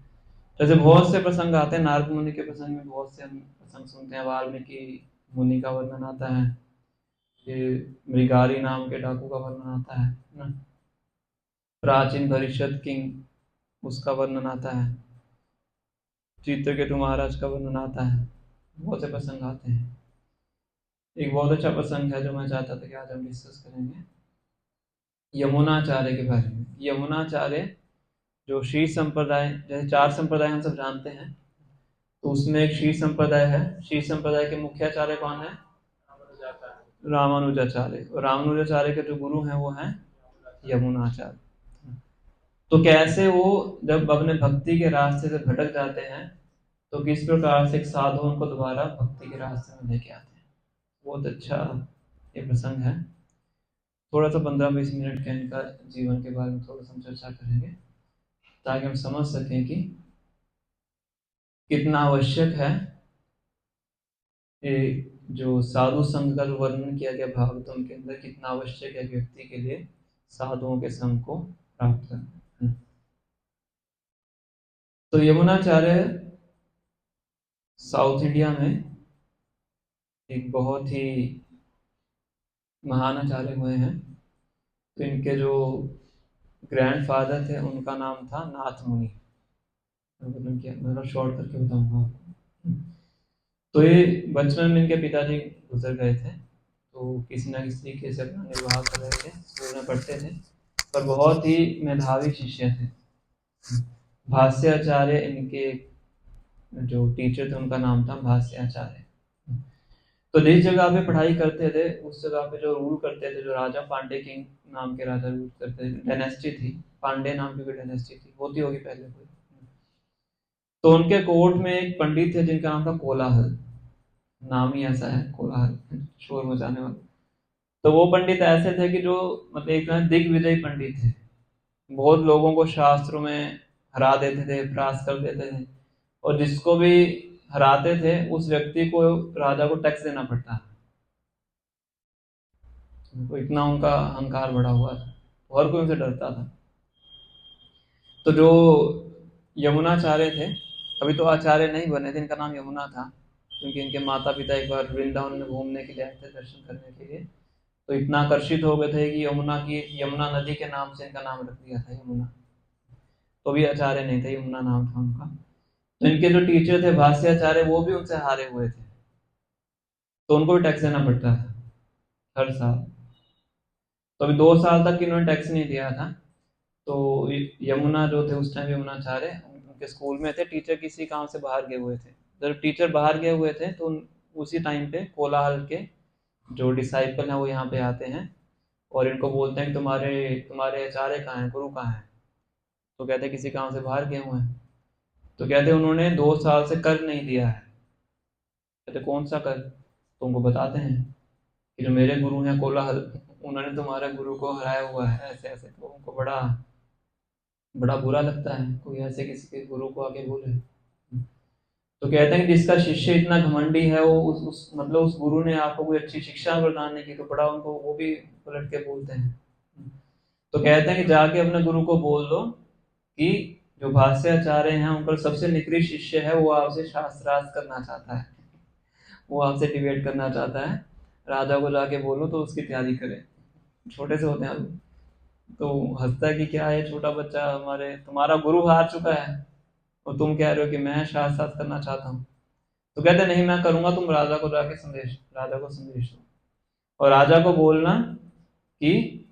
जैसे बहुत से प्रसंग आते हैं, नारद मुनि के प्रसंग में बहुत से हम प्रसंग सुनते हैं। वाल्मीकि मुनि का वर्णन आता है, ये मृगारी नाम के डाकू का वर्णन आता है ना? प्राचीन परिषद किंग उसका वर्णन आता है, चित्रकेतु महाराज का वर्णन आता है, बहुत से प्रसंग आते हैं। एक बहुत अच्छा प्रसंग है जो मैं चाहता था कि आज हम डिस्कस करेंगे, यमुनाचार्य के बारे में। यमुनाचार्य जो श्री संप्रदाय, जैसे 4 संप्रदाय हम सब जानते हैं, तो उसमें एक श्री संप्रदाय है। श्री संप्रदाय के मुख्य आचार्य कौन है? रामानुजाचार्य। और रामानुजाचार्य के जो गुरु हैं वो हैं यमुनाचार्य। तो कैसे वो जब अपने भक्ति के रास्ते से भटक जाते हैं तो किस प्रकार से एक साधु उनको दोबारा भक्ति के रास्ते में लेके आते हैं, बहुत अच्छा ये प्रसंग है। थोड़ा सा 15-20 मिनट के इनका जीवन के बारे में थोड़ा सा हम चर्चा करेंगे ताकि हम समझ सकें कि कितना आवश्यक है ये जो साधु संघ का जो वर्णन किया गया भागवतम के अंदर, कितना आवश्यक है व्यक्ति के लिए साधुओं के संग को प्राप्त करना। तो यमुनाचार्य साउथ इंडिया में एक बहुत ही महान आचार्य हुए हैं। तो इनके जो ग्रैंडफादर थे उनका नाम था नाथ मुनि। मैं शॉर्ट करके बताऊंगा आपको। तो ये बचपन में इनके पिताजी गुजर गए थे, तो किसी ना किसी तरीके से अपना निर्वाह कर रहे थे, स्कूल में पढ़ते थे, पर बहुत ही मेधावी शिष्य थे। भाष्याचार्य इनके जो टीचर थे उनका नाम था भाष्याचार्य। तो जिस जगह पे पढ़ाई करते थे उस जगह पे जो रूल करते थे, जो राजा पांडे किंग नाम के राजा रूल करते थे, डायनेस्टी थी, पांडे नाम की भी डायनेस्टी थी, होती होगी पहले कोई। तो उनके कोर्ट में एक पंडित थे जिनका नाम था कोलाहल, नाम ही ऐसा है कोलाहल, शोर मचाने वाला। तो वो पंडित ऐसे थे कि जो मतलब एक तरह दिग्विजय पंडित थे, बहुत लोगों को शास्त्रों में हरा देते थे, परास्त कर देते थे, और जिसको भी हराते थे उस व्यक्ति को राजा को टैक्स देना पड़ता। तो इतना उनका अहंकार बढ़ा हुआ था, हर कोई उनसे डरता था। तो जो यमुनाचार्य थे, अभी तो आचार्य नहीं बने थे, इनका नाम यमुना था क्योंकि इनके माता पिता एक बार वृंदावन में घूमने के लिए आए थे, दर्शन करने के लिए, तो इतना आकर्षित हो गए थे कि यमुना नदी के नाम से इनका नाम रख दिया था यमुना। तो भी आचार्य नहीं थे, यमुना नाम था उनका। तो इनके जो टीचर थे भाष्याचार्य, वो भी उनसे हारे हुए थे, तो उनको भी टैक्स देना पड़ता था हर साल। तो अभी 2 साल तक इन्होंने टैक्स नहीं दिया था। तो यमुना जो थे उस टाइम यमुनाचार्य उनके स्कूल में थे, टीचर किसी काम से बाहर गए हुए थे। जब टीचर बाहर गए हुए थे तो उसी टाइम पे कोलाहल के जो डिसाइपल हैं वो यहाँ पे आते हैं और इनको बोलते हैं कि तुम्हारे आचार्य कहाँ हैं, गुरु कहाँ हैं। तो कहते हैं किसी काम से बाहर गए हुए हैं। तो कहते हैं उन्होंने 2 साल से कर नहीं दिया है। कहते कौन सा कर? तो उनको बताते हैं कि जो मेरे गुरु हैं कोलाहल, उन्होंने तुम्हारे गुरु को हराया हुआ है, ऐसे ऐसे। तो उनको बड़ा बड़ा बुरा लगता है कोई ऐसे किसी के गुरु को आगे बोले। तो कहते हैं कि जिसका शिष्य इतना घमंडी है, वो मतलब उस गुरु ने आपको कोई अच्छी शिक्षा प्रदान नहीं की, तो बड़ा उनको वो भी पलट के बोलते हैं। तो कहते हैं कि जाके अपने गुरु को बोल दो कि जो भाष्याचार्य हैं उनका सबसे निकृष्ट शिष्य है, वो आपसे शास्त्रार्थ करना चाहता है, वो आपसे डिबेट करना चाहता है। राजा को जाके बोलो तो उसकी तैयारी करे। छोटे से होते हैं लोग, तो हंसता है कि क्या है छोटा बच्चा, तुम्हारा गुरु हार चुका है और तुम कह रहे हो कि मैं शास्त्रार्थ करना चाहता हूँ। तो कहते नहीं मैं करूंगा, तुम राजा को जाके राजा को संदेश दो, और राजा को बोलना कि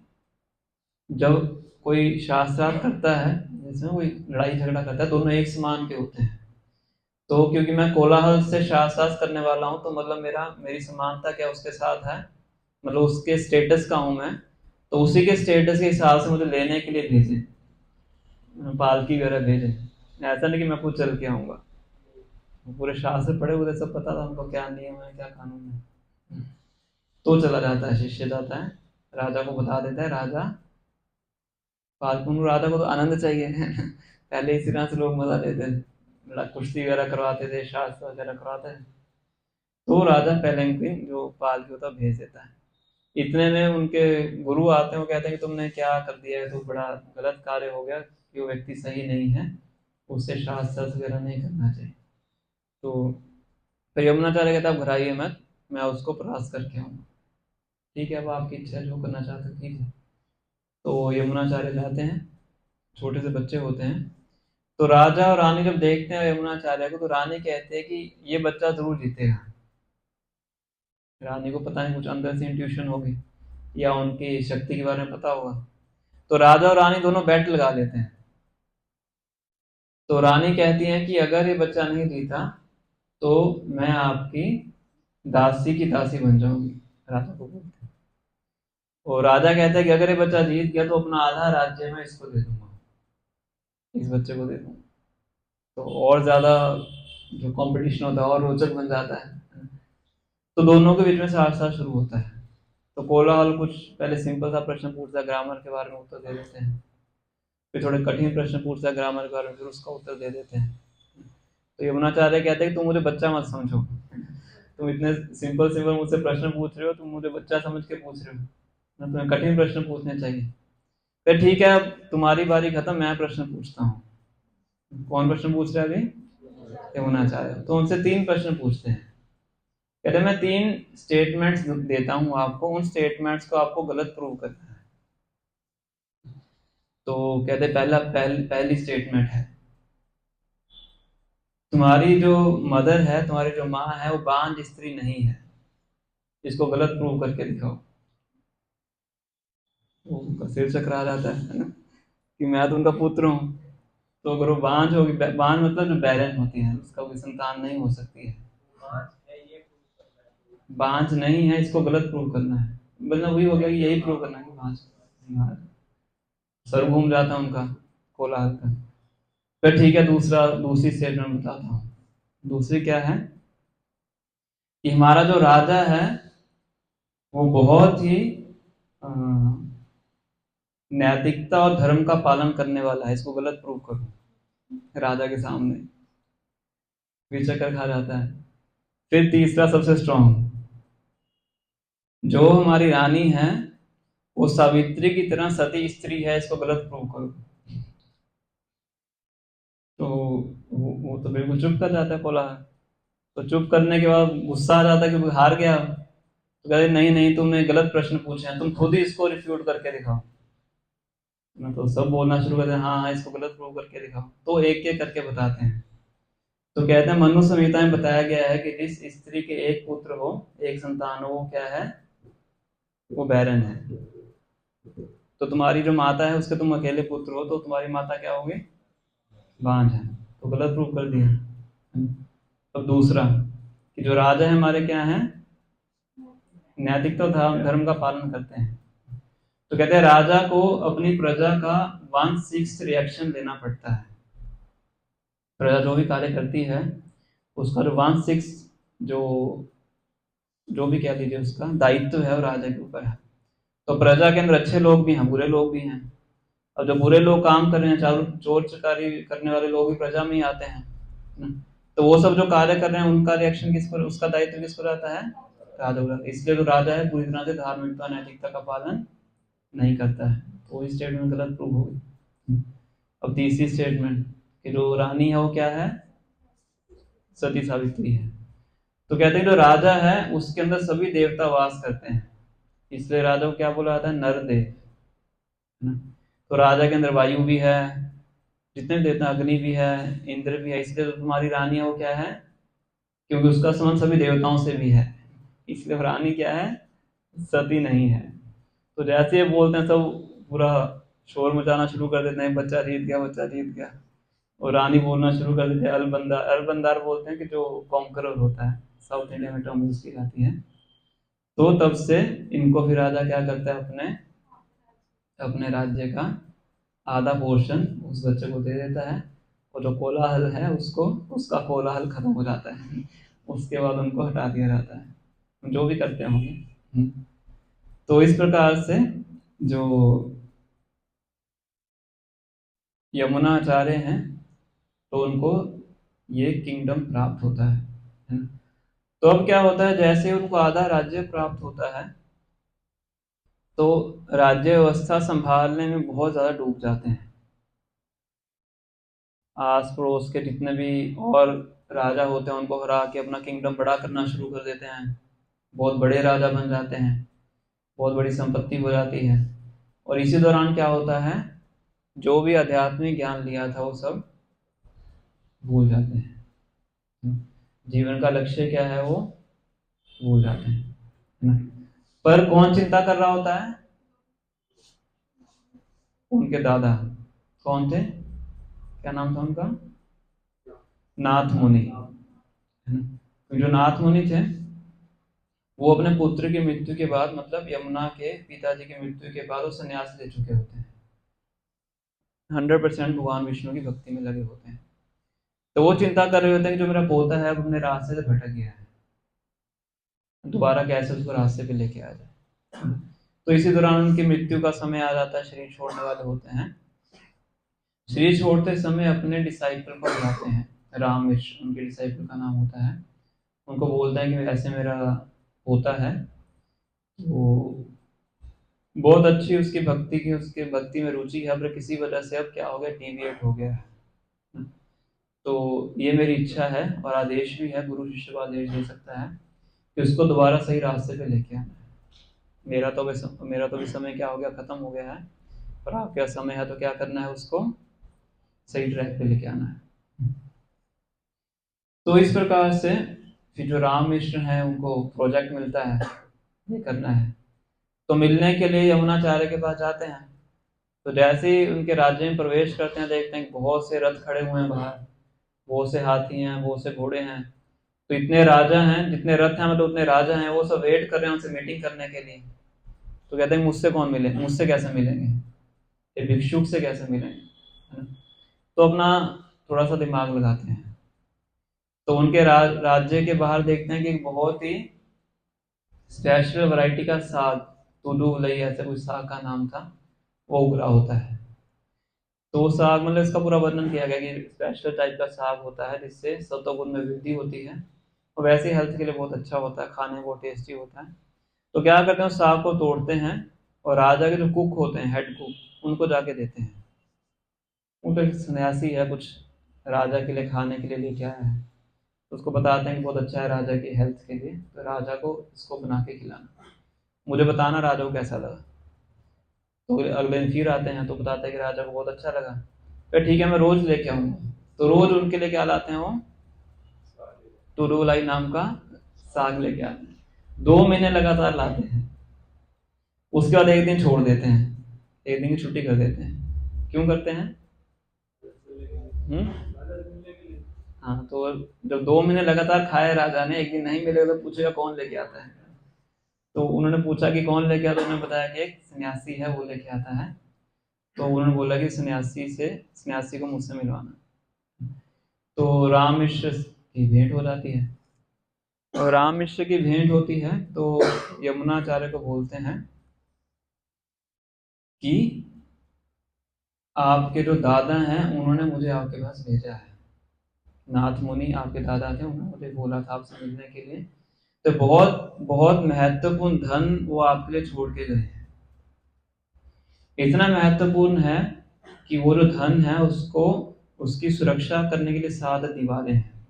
जब कोई शास्त्रार्थ करता है, जिसमें कोई लड़ाई झगड़ा करता है, दोनों एक समान के होते हैं। तो क्योंकि मैं कोलाहल से शास्त्रार्थ करने वाला हूँ, तो मतलब मेरी समानता क्या उसके साथ है, मतलब उसके स्टेटस का हूं मैं, तो उसी के स्टेटस के हिसाब से मुझे लेने के लिए भेजे, पालकी वगैरह भेजे। ऐसा नहीं कि मैं खुद चल के आऊंगा। पूरे शास्त्र पढ़े हुए सब पता था उनको क्या नियम है क्या कानून है। तो चला जाता है, शिष्य जाता है, राजा को बता देता है। राजा को तो आनंद चाहिए पहले इसी तरह से लोग मजा लेते थे, कुश्ती वगैरह करवाते थे, शास्त्र वगैरह करवाते थे। तो राजा पहले इनकी जो पालकी होता भेज देता है। इतने में उनके गुरु आते हैं, वो कहते हैं कि तुमने क्या कर दिया है, तो बड़ा गलत कार्य हो गया, कि वो व्यक्ति सही नहीं है, उससे शास्त्र वगैरह नहीं करना चाहिए। तो फिर यमुनाचार्य कहता है घबराइए मत, मैं उसको परास्त करके आऊंगा। ठीक है, अब आपकी इच्छा जो करना चाहते हो कीजिए। तो यमुनाचार्य जाते हैं छोटे से बच्चे होते हैं, तो राजा और रानी जब देखते हैं यमुनाचार्य को, तो रानी कहते हैं कि ये बच्चा जरूर जीतेगा। रानी को पता नहीं कुछ अंदर से इंट्यूशन होगी या उनकी शक्ति के बारे में पता होगा। तो राजा और रानी दोनों बेट लगा लेते हैं। तो रानी कहती है कि अगर ये बच्चा नहीं जीता तो मैं आपकी दासी की दासी बन जाऊंगी, राजा को बोलते हैं। और राजा कहता है कि अगर ये बच्चा जीत गया तो अपना आधा राज्य मैं इसको दे दूंगा, इस बच्चे को दे दूंगा। तो और ज्यादा जो कंपटीशन होता है और रोचक बन जाता है। तो दोनों के बीच में साथ साथ शुरू होता है। तो कोलाहल कुछ पहले सिंपल सा प्रश्न पूछता है, ग्रामर के बारे में उत्तर दे देते हैं। फिर थोड़े कठिन प्रश्न पूछता है ग्रामर के बारे में, फिर उसका उत्तर दे देते हैं। तो यमुनाचार्य कहते हैं कि तुम मुझे बच्चा मत समझो, तुम इतने सिंपल सिंपल मुझसे प्रश्न पूछ रहे हो, तुम मुझे बच्चा समझ के पूछ रहे हो ना, तुम्हें कठिन प्रश्न पूछने चाहिए। फिर ठीक है, अब तुम्हारी बारी खत्म, मैं प्रश्न पूछता हूँ। कौन प्रश्न पूछ रहा है अभी? यमुनाचार्य। तो उनसे 3 प्रश्न पूछते हैं। कहते हैं मैं 3 स्टेटमेंट्स देता हूँ आपको, उन स्टेटमेंट्स को आपको गलत प्रूव करना है। तो कहते पहली स्टेटमेंट है, तुम्हारी जो मदर है, तुम्हारी जो माँ है, वो बांझ स्त्री नहीं है। इसको गलत प्रूव करके दिखाओ। वो उनका सिर चकरा जाता है ना, कि मैं तो उनका पुत्र हूँ। तो अगर वो बांझ होगी, बांझ मतलब जो बैरन होती है, उसका कोई संतान नहीं हो सकती है। बांझ नहीं है, इसको गलत प्रूव करना है। मतलब वही हो गया कि यही प्रूव करना है कि बांझ नहीं है। सर घूम जाता है उनका, कोलाहल का। फिर ठीक है, दूसरी स्टेटमेंट बताता हूँ। दूसरी क्या है कि हमारा जो राजा है वो बहुत ही नैतिकता और धर्म का पालन करने वाला है। इसको गलत प्रूव करो राजा के सामने, फिर चक्कर खा जाता है। फिर तीसरा सबसे स्ट्रॉन्ग, जो हमारी रानी है वो सावित्री की तरह सती स्त्री है। इसको गलत प्रूव करो। तो वो तो बिल्कुल चुप कर जाता है कोलाहल। तो चुप करने के बाद गुस्सा आ जाता है कि हार गया। तो कहते नहीं नहीं, तुमने गलत प्रश्न पूछे हैं, तुम खुद ही इसको रिफ्यूट करके दिखाओ ना। तो सब बोलना शुरू करते हैं, हाँ हाँ इसको गलत प्रूव करके दिखाओ। तो एक एक करके बताते हैं। तो कहते हैं मनु संहिता में बताया गया है कि जिस स्त्री के एक पुत्र हो, एक संतान हो, वो क्या है? वो बैरन है। तो तुम्हारी जो माता है उसके तुम अकेले पुत्र हो, तो तुम्हारी माता क्या होगी? बांझ है। तो गलत प्रूव कर दिया। अब दूसरा, कि जो राजा है हमारे क्या है? नैतिकता तो धर्म का पालन करते हैं। तो कहते हैं राजा को अपनी प्रजा का 1/6 रिएक्शन देना पड़ता है। प्रजा जो भी कार्य करती है उसका जो 1/6, जो जो भी कह लीजिए, उसका दायित्व है वो राजा के ऊपर है। तो प्रजा के अंदर अच्छे लोग भी हैं, बुरे लोग भी हैं। अब जो बुरे लोग काम कर रहे हैं, चारों चोर चकारी करने वाले लोग भी प्रजा में ही आते हैं ना। तो वो सब जो कार्य कर रहे हैं उनका रिएक्शन किस पर, उसका दायित्व किस पर आता है? राजा पर। इसलिए जो राजा है पूरी तरह से धार्मिकता नैतिकता का पालन नहीं करता है। तो इस स्टेटमेंट गलत प्रूव हो गई। अब तीसरी स्टेटमेंट, कि जो रानी है वो क्या है? सती सावित्री है। तो कहते हैं जो राजा है उसके अंदर सभी देवता वास करते हैं, इसलिए राजा को क्या बोला जाता है? नरदेव, है ना। तो राजा के अंदर वायु भी है, जितने भी देवता, अग्नि भी है, इंद्र भी है। इसलिए जो तुम्हारी रानी है वो क्या है? क्योंकि उसका संबंध सभी देवताओं से भी है, इसलिए वो रानी क्या है? सती नहीं है। तो जैसे ये बोलते हैं सब पूरा शोर मचाना शुरू कर देते हैं, बच्चा जीत गया, बच्चा जीत गया। और रानी बोलना शुरू कर देते हैं अलबंदार। अलबंदार बोलते हैं कि जो कॉन्करर होता है, साउथ इंडिया में टर्म यूज की जाती है। तो तब से इनको फिर राजा क्या करता है? अपने अपने राज्य का आधा पोर्शन उस बच्चे को दे देता है, और जो कोलाहल है उसको, उसका कोलाहल खत्म हो जाता है। उसके बाद उनको हटा दिया जाता है, जो भी करते होंगे। तो इस प्रकार से जो यमुनाचार्य हैं, तो उनको ये किंगडम प्राप्त होता है ना। तो अब क्या होता है, जैसे उनको आधा राज्य प्राप्त होता है तो राज्य व्यवस्था संभालने में बहुत ज्यादा डूब जाते हैं। आस पड़ोस के जितने भी और राजा होते हैं उनको हरा के अपना किंगडम बड़ा करना शुरू कर देते हैं। बहुत बड़े राजा बन जाते हैं, बहुत बड़ी संपत्ति हो जाती है। और इसी दौरान क्या होता है, जो भी आध्यात्मिक ज्ञान लिया था वो सब भूल जाते हैं। जीवन का लक्ष्य क्या है वो भूल जाते हैं, है ना। पर कौन चिंता कर रहा होता है? उनके दादा कौन थे, क्या नाम था उनका? नाथ मुनि, है ना। तो जो नाथ मुनि थे वो अपने पुत्र की मृत्यु के बाद, मतलब यमुना के पिताजी की मृत्यु के बाद वो संन्यास ले चुके होते हैं। 100% भगवान विष्णु की भक्ति में लगे होते हैं। तो वो चिंता कर रहे होते हैं कि जो मेरा पोता है वो अपने रास्ते से भटक गया है, दोबारा कैसे उसको रास्ते पे लेके आ जाए। तो इसी दौरान उनकी मृत्यु का समय आ जाता है, शरीर छोड़ने वाले होते हैं। शरीर छोड़ते समय अपने डिसाइपल को बुलाते हैं, राम मिश्र उनके डिसाइपल का नाम होता है। उनको बोलता है कि ऐसे मेरा पोता है, वो बहुत अच्छी उसकी भक्ति की, उसके भक्ति में रुचि है, पर किसी वजह से अब क्या हो गया, डिविएट हो गया है। तो ये मेरी इच्छा है और आदेश भी है, गुरु शिष्य को आदेश दे सकता है कि उसको दोबारा सही रास्ते पे लेके आना है। मेरा तो भी समय क्या हो गया, खत्म हो गया है, पर आपका समय है तो क्या करना है, उसको सही ट्रैक पे लेके आना है। तो इस प्रकार से फिर जो राम मिश्र हैं उनको प्रोजेक्ट मिलता है, ये करना है। तो मिलने के लिए यमुनाचार्य के पास जाते हैं। तो जैसे ही उनके राज्य में प्रवेश करते हैं, देखते हैं बहुत से रथ खड़े हुए हैं बाहर, बहुत से हाथी हैं, बहुत से घोड़े हैं। तो इतने राजा हैं, जितने रथ हैं मतलब उतने राजा हैं, वो सब वेट कर रहे हैं उनसे मीटिंग करने के लिए। तो कहते हैं मुझसे कौन मिले, मुझसे कैसे मिलेंगे, ये भिक्षुक से कैसे मिलेंगे, है ना। तो अपना थोड़ा सा दिमाग लगाते हैं। तो उनके राज्य के बाहर देखते हैं कि एक बहुत ही स्पेशल वैरायटी का साग, तुलुवलई ऐसे कुछ साग का नाम था, वो उगरा होता है। तो वो साग मतलब इसका पूरा वर्णन किया गया कि स्पेशल टाइप का साग होता है जिससे सत्वगुण में वृद्धि होती है, और वैसे ही हेल्थ के लिए बहुत अच्छा होता है, खाने में बहुत टेस्टी होता है। तो क्या करते हैं, उस साग को तोड़ते हैं और राजा के जो कुक होते हैं, हेड कुक, उनको जाके देते हैं। उनका एक सन्यासी है, कुछ राजा के लिए खाने के लिए लेके आया है, तो उसको बताते हैं कि बहुत अच्छा है राजा की हेल्थ के लिए, तो राजा को इसको बना के खिलाना, मुझे बताना राजा को कैसा लगा। तो अगले दिन फिर आते हैं तो बताते हैं कि राजा को बहुत अच्छा लगा। फिर ठीक है मैं रोज लेके आऊंगा। तो रोज उनके लिए क्या लाते हैं, वो तुरुलाई नाम का साग लेके आते हैं। 2 महीने लगातार लाते हैं। उसके बाद एक दिन छोड़ देते हैं, एक दिन की छुट्टी कर देते हैं। क्यों करते हैं? हाँ, तो जब 2 महीने लगातार खाए राजा ने, एक दिन नहीं मिलेगा तो पूछेगा कौन लेके आता है। तो उन्होंने पूछा कि कौन लेके आता, उन्होंने बताया कि एक सन्यासी है वो लेके आता है। तो उन्होंने बोला कि सन्यासी को मुझसे मिलवाना। तो राम मिश्र की भेंट हो जाती है, और राम मिश्र की भेंट होती है तो यमुनाचार्य को बोलते हैं कि आपके जो दादा हैं उन्होंने मुझे आपके पास भेजा है। नाथ मुनि आपके दादा थे, उन्होंने मुझे बोला था आपसे मिलने के लिए। तो बहुत बहुत महत्वपूर्ण धन वो आपके लिए छोड़ के गए हैं। इतना महत्वपूर्ण है कि वो जो धन है उसको, उसकी सुरक्षा करने के लिए 7 दीवारें हैं,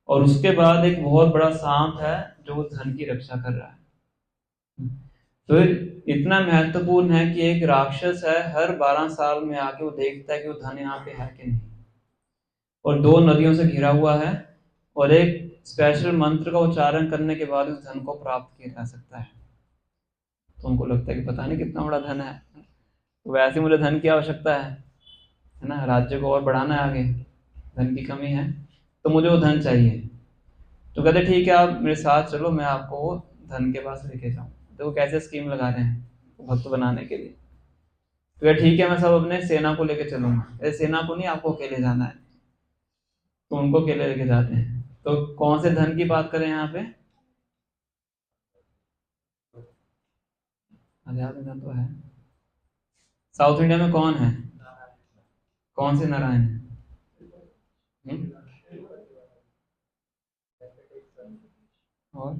और उसके बाद एक बहुत बड़ा सांप है जो उस धन की रक्षा कर रहा है। तो इतना महत्वपूर्ण है कि एक राक्षस है, हर 12 साल में आके वो देखता है कि वो धन यहाँ पे है कि नहीं, और 2 नदियों से घिरा हुआ है, और एक स्पेशल मंत्र का उच्चारण करने के बाद उस धन को प्राप्त किया जा सकता है। तो उनको लगता है कि पता नहीं कितना बड़ा धन है, तो वैसे मुझे धन की आवश्यकता है ना, राज्य को और बढ़ाना है आगे, धन की कमी है, तो मुझे वो धन चाहिए। तो कहते ठीक है आप मेरे साथ चलो, मैं आपको वो धन के पास लेके जाऊँ। तो वो कैसे स्कीम लगा रहे हैं भक्त बनाने के लिए। तो ठीक है मैं सब अपने सेना को लेके चलूंगा। सेना को नहीं, आपको अकेले जाना है। तो उनको अकेले लेके जाते हैं। तो कौन से धन की बात करें यहाँ पे? अध्यात्म धन तो है। साउथ इंडिया में कौन है, कौन से नारायण है? और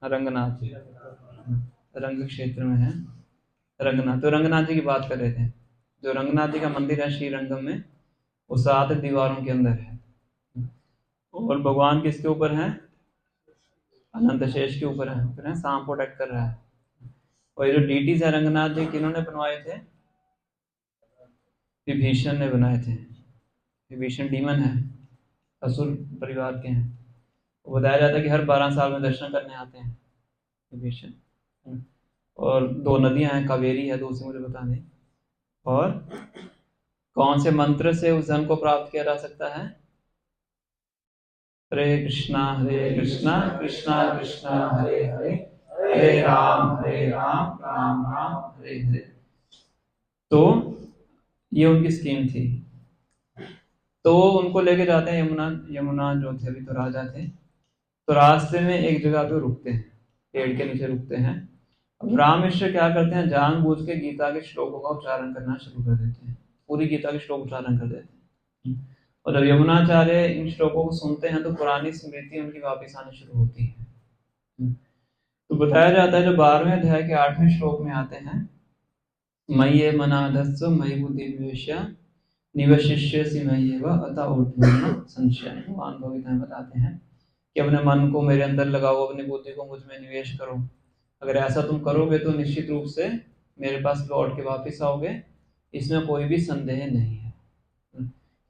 रंगनाथ जी, रंग क्षेत्र में है रंगनाथ। तो रंगनाथ जी की बात कर रहे थे। जो रंगनाथ जी का मंदिर है श्रीरंगम में, वो 7 दीवारों के अंदर है, और भगवान किसके ऊपर है? अनंत शेष के ऊपर है, सांप प्रोटेक्ट कर रहा है। और ये जो डीटीज है रंगनाथ जी किन्होंने बनवाए थे? विभीषण ने बनाए थे। विभीषण डीमन है, असुर परिवार के हैं। वो बताया जाता है कि हर 12 साल में दर्शन करने आते हैं विभीषण। और 2 नदियां हैं, कावेरी है, दूसरी मुझे बता दें। और कौन से मंत्र से उस धन को प्राप्त किया जा सकता है? हरे कृष्णा कृष्णा कृष्णा हरे हरे, हरे राम राम राम हरे हरे। तो ये उनकी स्कीम थी। तो उनको लेके जाते हैं यमुना। यमुना जो थे अभी तो राजा थे, तो रास्ते में एक जगह पे रुकते हैं, पेड़ के नीचे रुकते हैं। अब रामेश्वर क्या करते हैं, जानबूझ के गीता के श्लोकों का उच्चारण करना शुरू कर देते हैं, पूरी गीता के श्लोक उच्चारण कर देते हैं। और जब यमुनाचार्य इन श्लोकों को सुनते हैं तो पुरानी स्मृति उनकी वापस आनी शुरू होती है। तो बताया जाता है जो 12वें अध्याय के 8वें श्लोक में आते हैं, मय्ये मनाधस्व मयि बुद्धि निवेश्य निवशिष्यसि मय्येव अतः ऊर्ध्वं संशयः। भगवान भगवत में बताते हैं कि अपने मन को मेरे अंदर लगाओ, अपनी बुद्धि को मुझ में निवेश करो। अगर ऐसा तुम करोगे तो निश्चित रूप से मेरे पास लौट के वापस आओगे, इसमें कोई भी संदेह नहीं है।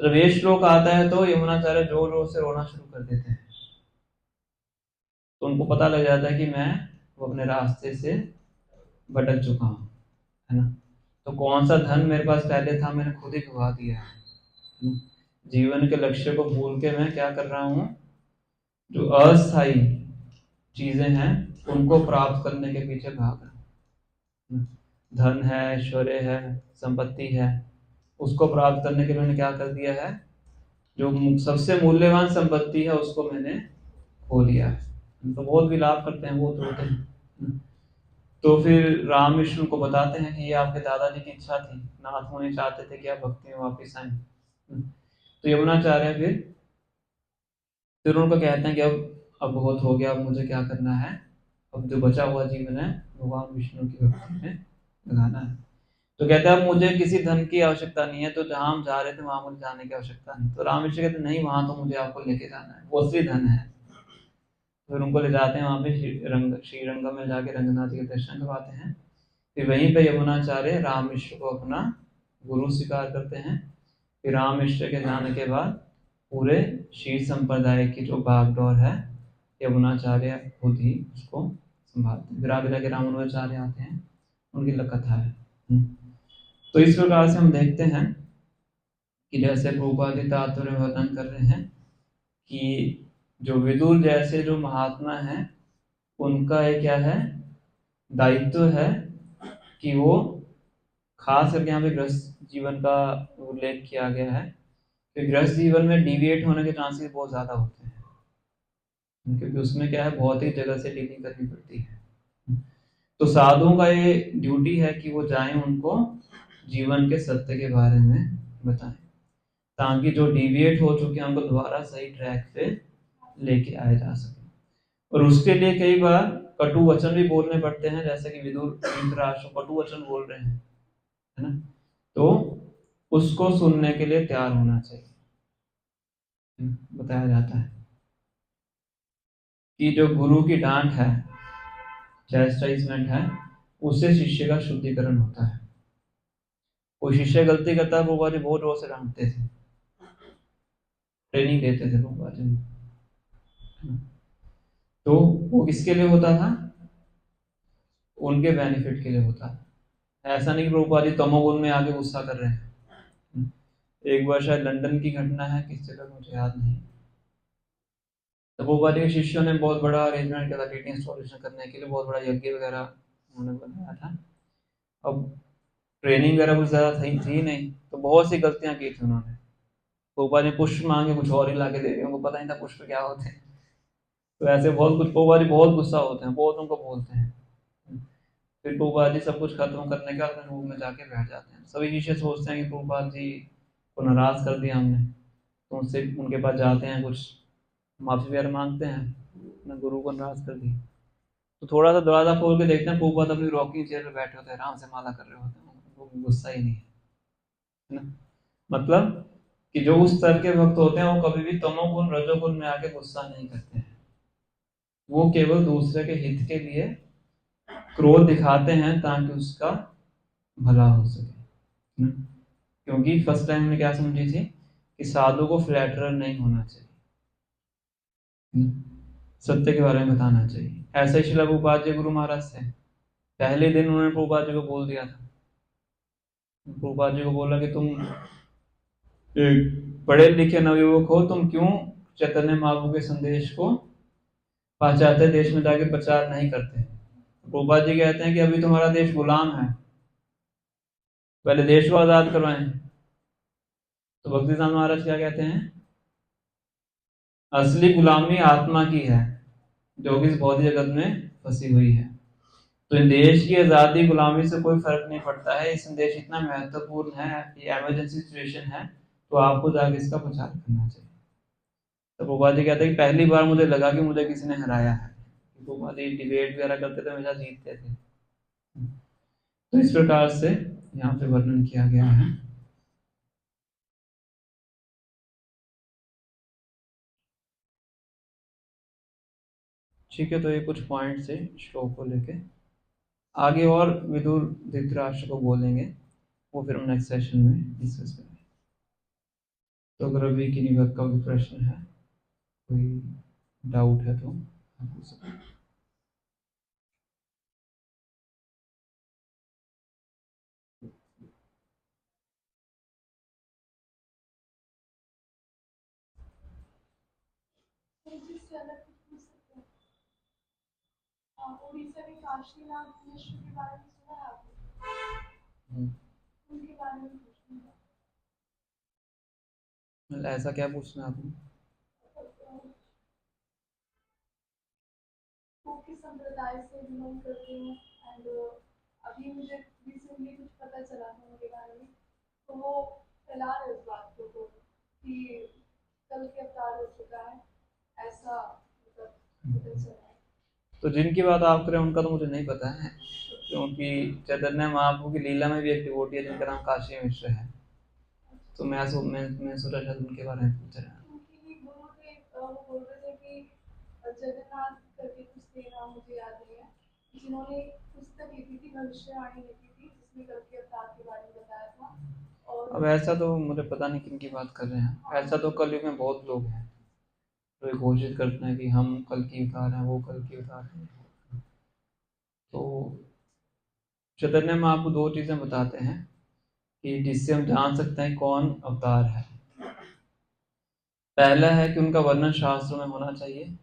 जब ये श्लोक आता है तो यमुनाचार्य जोर जोर से रोना शुरू कर देते हैं। तो उनको पता लग जाता है कि मैं वो अपने रास्ते से भटक चुका हूँ, है ना। तो कौन सा धन मेरे पास पहले था मैंने खुद ही गवा दिया है। जीवन के लक्ष्य को भूल के मैं क्या कर रहा हूँ, जो अस्थायी चीजें हैं उनको प्राप्त करने के पीछे भाग रहा हूँ। धन है, ऐश्वर्य है, संपत्ति है, उसको प्राप्त करने के लिए मैंने क्या कर दिया है, जो सबसे मूल्यवान संपत्ति है उसको मैंने खो लिया है। तो बहुत विलाप करते हैं, बहुत रोते हैं। तो फिर राम विष्णु को बताते हैं कि ये आपके दादाजी की इच्छा थी, नाथ होने चाहते थे कि आप भक्ति में वापस आए। तो यमुनाचार्य फिर उनको कहते हैं कि अब बहुत हो गया, अब मुझे क्या करना है, अब जो बचा हुआ जीवन है भगवान विष्णु की भक्ति में लगाना है। तो कहते हैं अब मुझे किसी धन की आवश्यकता नहीं है, तो जहां हम जा रहे थे वहां मुझे जाने की आवश्यकता नहीं। तो राम विष्णु कहते नहीं, वहां तो मुझे आपको लेके जाना है, वो असली धन है। फिर उनको ले जाते हैं वहां पे श्रीरंगम में जाके रंगनाथ जी के दर्शन करवाते हैं। फिर वहीं पे यमुनाचार्य राम मिश्र को अपना गुरु स्वीकार करते हैं। फिर राम मिश्र के जाने के बाद पूरे शीर संप्रदाय की जो बागडोर है यमुनाचार्य खुद ही उसको संभालते हैं। फिर आगे जाके रामानुजाचार्य आते हैं, उनकी कथा है। तो इस प्रकार से हम देखते हैं कि जैसे प्रभुपाद जी तात्पर्य वर्णन कर रहे हैं कि जो विदुर जैसे जो महात्मा हैं उनका एक क्या है, दायित्व है कि वो खास करके यहाँ पे गृहस्थ जीवन का उल्लेख किया गया है कि गृहस्थ जीवन में डिविएट होने के चांसेस बहुत ज्यादा होते हैं, क्योंकि उसमें क्या है बहुत ही जगह से डीलिंग करनी पड़ती है। तो साधुओं का ये ड्यूटी है कि वो जाएं, उनको जीवन के सत्य के बारे में बताएं, ताकि जो डिविएट हो चुके हैं उनको दोबारा सही ट्रैक पे लेके आया जा सके। और उसके लिए कई बार कटु वचन भी बोलने पड़ते हैं, जैसे कि विदुर धृतराष्ट्र कटु वचन बोल रहे हैं, है ना। तो उसको सुनने के लिए तैयार होना चाहिए। बताया जाता है कि जो गुरु की डांट है, चैस्टाइजमेंट है, उससे शिष्य का शुद्धिकरण होता है। कोई शिष्य गलती करता है, प्रभुपाद जी बहुत जोर से डांटते थे, ट्रेनिंग देते थे प्रभुपाद जी। तो वो किसके लिए होता था, उनके बेनिफिट के लिए होता था। ऐसा नहीं कि प्रभुपाद जी तमोगुण में आगे गुस्सा कर रहे हैं। एक बार शायद लंदन की घटना है, किस जगह मुझे याद नहीं, तो प्रभुपाद जी के शिष्यों ने बहुत बड़ा अरेंजमेंट किया था डीटी इंस्टॉलेशन करने के लिए, बहुत बड़ा यज्ञ वगैरह उन्होंने बनाया था। अब ट्रेनिंग वगैरह कुछ ज्यादा थी नहीं, तो बहुत सी गलतियां की थी उन्होंने। प्रभुपाद जी पुष्प मांगे कुछ और ही लाके दे दिए, उनको पता नहीं था पुष्प क्या होते हैं। तो ऐसे बहुत कुछ प्रभुपाद जी बहुत गुस्सा होते हैं, बहुत उनको बोलते हैं। फिर प्रभुपाद जी सब कुछ खत्म करने के बाद अपने रूम में जाके बैठ जाते हैं। सभी शिष्य सोचते हैं कि प्रभुपाद जी को नाराज कर दिया हमने, तो उनसे उनके पास जाते हैं, कुछ माफी वगैरह मांगते हैं, अपने गुरु को नाराज कर दिया। तो थोड़ा सा दरवाजा खोल के देखते हैं, प्रभुपाद अपनी रॉकिंग चेयर पे बैठे होते हैं, आराम से माला कर रहे होते हैं, उनको गुस्सा ही नहीं है ना। मतलब कि जो उस स्तर के भक्त होते हैं वो कभी भी तमोगुण रजोगुण में आके गुस्सा नहीं करते हैं, वो केवल दूसरे के हित के लिए क्रोध दिखाते हैं ताकि उसका भला हो सके। क्योंकि फर्स्ट टाइम हमने क्या समझी थी कि साधु को फ्लैटरर नहीं होना चाहिए, सत्य के बारे में बताना चाहिए। ऐसा ही श्रील प्रभुपाद जी गुरु महाराज से पहले दिन उन्होंने प्रभुपाद जी को बोल दिया था। प्रभुपाद जी को बोला कि तुम एक पढ़े लिखे नवयुवक हो, तुम क्यों चैतन्य महाप्रभु के संदेश को पाश्चात्य देश में जाके प्रचार नहीं करते। प्रभुपाद जी कहते हैं कि अभी तुम्हारा देश गुलाम है, पहले देश को आजाद करवाएं। तो भक्तिसिद्धांत महाराज क्या कहते हैं, असली गुलामी आत्मा की है जो कि इस भौतिक जगत में फंसी हुई है। तो इन देश की आजादी गुलामी से कोई फर्क नहीं पड़ता है। ये संदेश इतना महत्वपूर्ण है, ये इमरजेंसी सिचुएशन है, तो आपको जाके इसका प्रचार करना चाहिए। तो प्रभुपाद जी कहते हैं कि पहली बार मुझे लगा कि मुझे किसी ने हराया है। प्रभुपाद जी डिबेट वगैरह करते थे, हमेशा जीतते थे। तो इस प्रकार से यहाँ पे वर्णन किया गया है। ठीक है, तो ये कुछ पॉइंट्स है श्लोक को लेके। आगे और विदुर धृतराष्ट्र को बोलेंगे, वो फिर हम नेक्स्ट सेशन में डिस्कस करेंगे। तो अगर अभी किन्हीं बात का कोई प्रश्न है, कोई डाउट है तो आप पूछ सकते हैं। उड़ीसा में काशीनाथ मिश्र के बारे में सुना है आपने? उनके बारे में पूछना मतलब ऐसा क्या पूछना है आपने? वो किस संप्रदाय से बिलोंग करते हैं, एंड अभी मुझे रिसेंटली कुछ पता चला था उनके बारे में, तो वो फैला रहे उस बात को कि कल के अवतार हो चुका है, ऐसा मतलब पता चला है। तो जिनकी बात आप करें उनका तो मुझे नहीं पता है, क्योंकि चैतन्य महाप्रभु की लीला में भी एक डिवोटी है जिनका नाम काशी मिश्र है। तो मैं सोचा शायद उनके बारे में पूछ रहा हूँ। उनकी ही गुरु थे, वो बोल रहे थे कि जगन्नाथ करके कुछ थे, नाम मुझे याद नहीं है, जिन्होंने पुस्तक लिखी थी, भविष्यवाणी लिखी थी, जिसमें कल के अवतार के बारे में बताया था। और अब ऐसा तो मुझे पता नहीं किन की बात कर रहे हैं। ऐसा तो कलयुग में बहुत लोग हैं तो ये घोषित करते हैं कि हम कल की अवतार हैं, वो कल की अवतार हैं। तो चैतन्य महाप्रभु दो चीजें बताते हैं कि जिससे हम जान सकते हैं कौन अवतार है। पहला है कि उनका वर्णन शास्त्रों में होना चाहिए,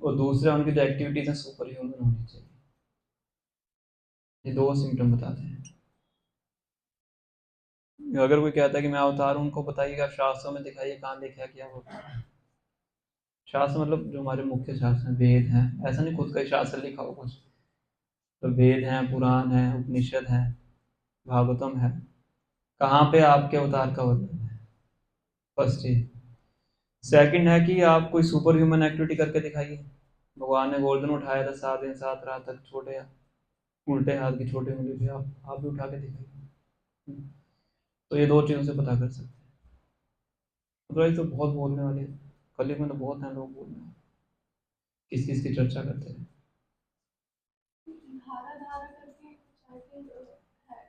और दूसरा उनकी जो एक्टिविटीज है सुपर ह्यूमन होनी चाहिए। ये दो सिम्टम बताते हैं। अगर कोई कहता है कि मैं अवतार हूं, उनको बताइएगा शास्त्रों में दिखाइए कहाँ लिखा है कि आप अवतार हैं। शास्त्र मतलब जो हमारे मुख्य शास्त्र हैं, वेद हैं, ऐसा नहीं खुद का ही शास्त्र लिखा हो कुछ। तो वेद हैं, पुराण है, उपनिषद है, भागवतम है, कहाँ पे आपके अवतार का वर्णन है। फर्स्ट ये। सेकंड है कि आप कोई सुपर ह्यूमन एक्टिविटी करके दिखाइए। भगवान ने गोल्डन उठाया था 7 दिन 7 रात तक, छोटे उल्टे हाथ की छोटी उंगली पे, आप भी उठा के दिखाइए। तो ये दो चीजों से पता कर सकते हैं। अदरवाइज तो बहुत बोलने वाले, कलयुग में तो बहुत हैं लोग बोलने वाले, किस किस की चर्चा करते हैं। धारा धारा करके कुछ आई थिंक है,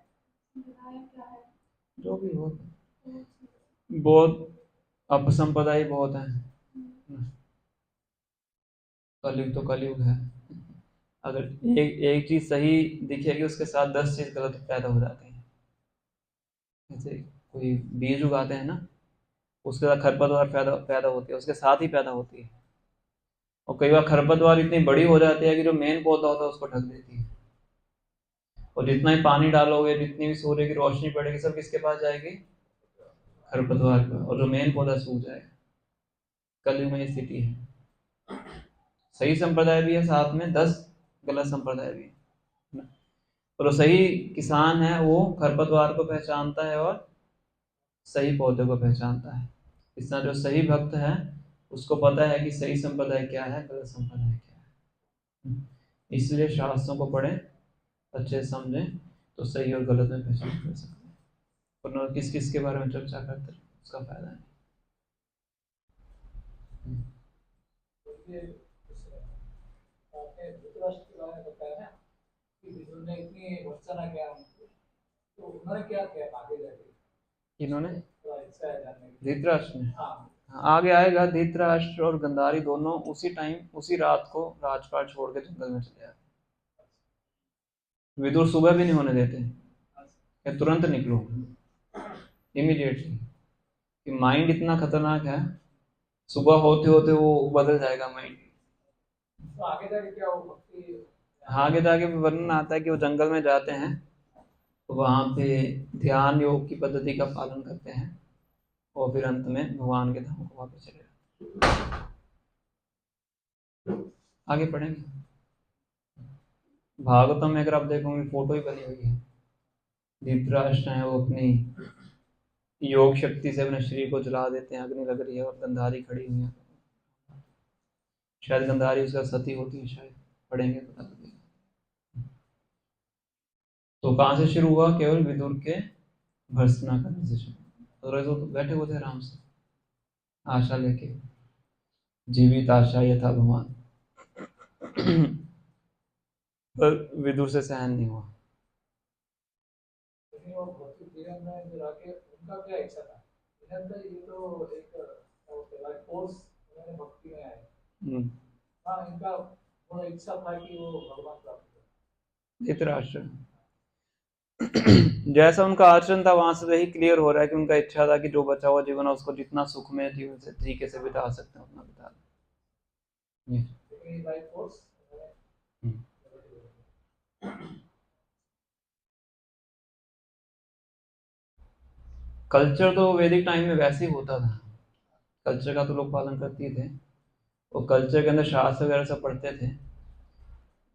संप्रदाय क्या है, जो भी हो, तो बहुत अपसंप्रदाय बहुत है। कलयुग तो कलयुग है। अगर एक चीज सही दिखेगी उसके साथ 10 चीज गलत पैदा हो जाती है। जैसे कोई बीज उगाते हैं ना, उसके साथ खरपतवार पैदा पैदा होती है, उसके साथ ही पैदा होती है। और कई बार खरपतवार इतनी बड़ी हो जाती है कि जो मेन पौधा होता है उसको ढक देती है। और जितना ही पानी डालोगे, जितनी भी सूर्य की रोशनी पड़ेगी, सब किसके पास जाएगी? खरपतवार का, और जो मेन पौधा सूख जाएगा। कलयुग में ये स्थिति है। सही संप्रदाय भी है, साथ में 10 गलत संप्रदाय भी है। और सही किसान है वो खरपतवार को पहचानता है और सही पौधे को पहचानता है। इस तरह जो सही भक्त है उसको पता है कि सही संप्रदाय क्या है, गलत संप्रदाय क्या है। इसलिए शास्त्रों को पढ़ें, अच्छे से समझें, तो सही और गलत में पहचान कर सकते हैं। और किस किस के बारे में चर्चा करते हैं उसका फायदा नहीं। ये आपने धृतराष्ट्र के बारे में बताया ना, विदुर ने इतनी भर्त्सना किया तो उन्होंने क्या किया आगे जाके? इन्होंने थोड़ा इच्छा है जानने की। धृतराष्ट्र ने, हाँ आगे आएगा। धृतराष्ट्र और गंधारी दोनों उसी टाइम उसी रात को राजपाट छोड़ के जंगल में चले आते। विदुर सुबह भी नहीं होने देते कि तुरंत निकलो, इमीडिएटली। कि माइंड इतना खतरनाक है, सुबह होते होते वो बदल जाएगा माइंड। तो आगे जाके क्या वो भक्ति? आगे जाके वर्णन आता है कि वो जंगल में जाते हैं, तो वहां पे ध्यान योग की पद्धति का पालन करते हैं और फिर अंत में भगवान के धाम को वापस चले जाते। आगे पढ़ेंगे। भागवतम में अगर आप देखोगे फोटो ही बनी हुई है, धृतराष्ट्र है वो अपनी योग शक्ति से अपने शरीर को जला देते हैं, अग्नि लग रही है और गंधारी खड़ी हुई है। शायद गंधारी उसका सती होती है, शायद पढ़ेंगे पता लगेगा। तो कहां से शुरू हुआ? केवल विदुर के भर्त्सना करने से शुरू। तो बैठे हुए थे आराम से, आशा लेके, जीवित आशा यथा भगवान। पर विदुर से सहन नहीं हुआ। वो भक्ति जीवन में जो आके उनका क्या इच्छा था? इनका ये तो एक फोर्स उन्होंने भक्ति में आए। हाँ इनका वो इच्छा था कि वो भगवान प्राप्त करें। धृतराष्ट्र जैसा उनका आचरण था वहां से वही क्लियर हो रहा है कि उनका इच्छा था कि जो बचा हुआ जीवन है उसको जितना सुख में जीवन से तरीके से बिता सकते हैं उतना बिता लें। कल्चर तो वैदिक टाइम में वैसे ही होता था, कल्चर का तो लोग पालन करते ही थे, और कल्चर के अंदर शास्त्र वगैरह सब पढ़ते थे।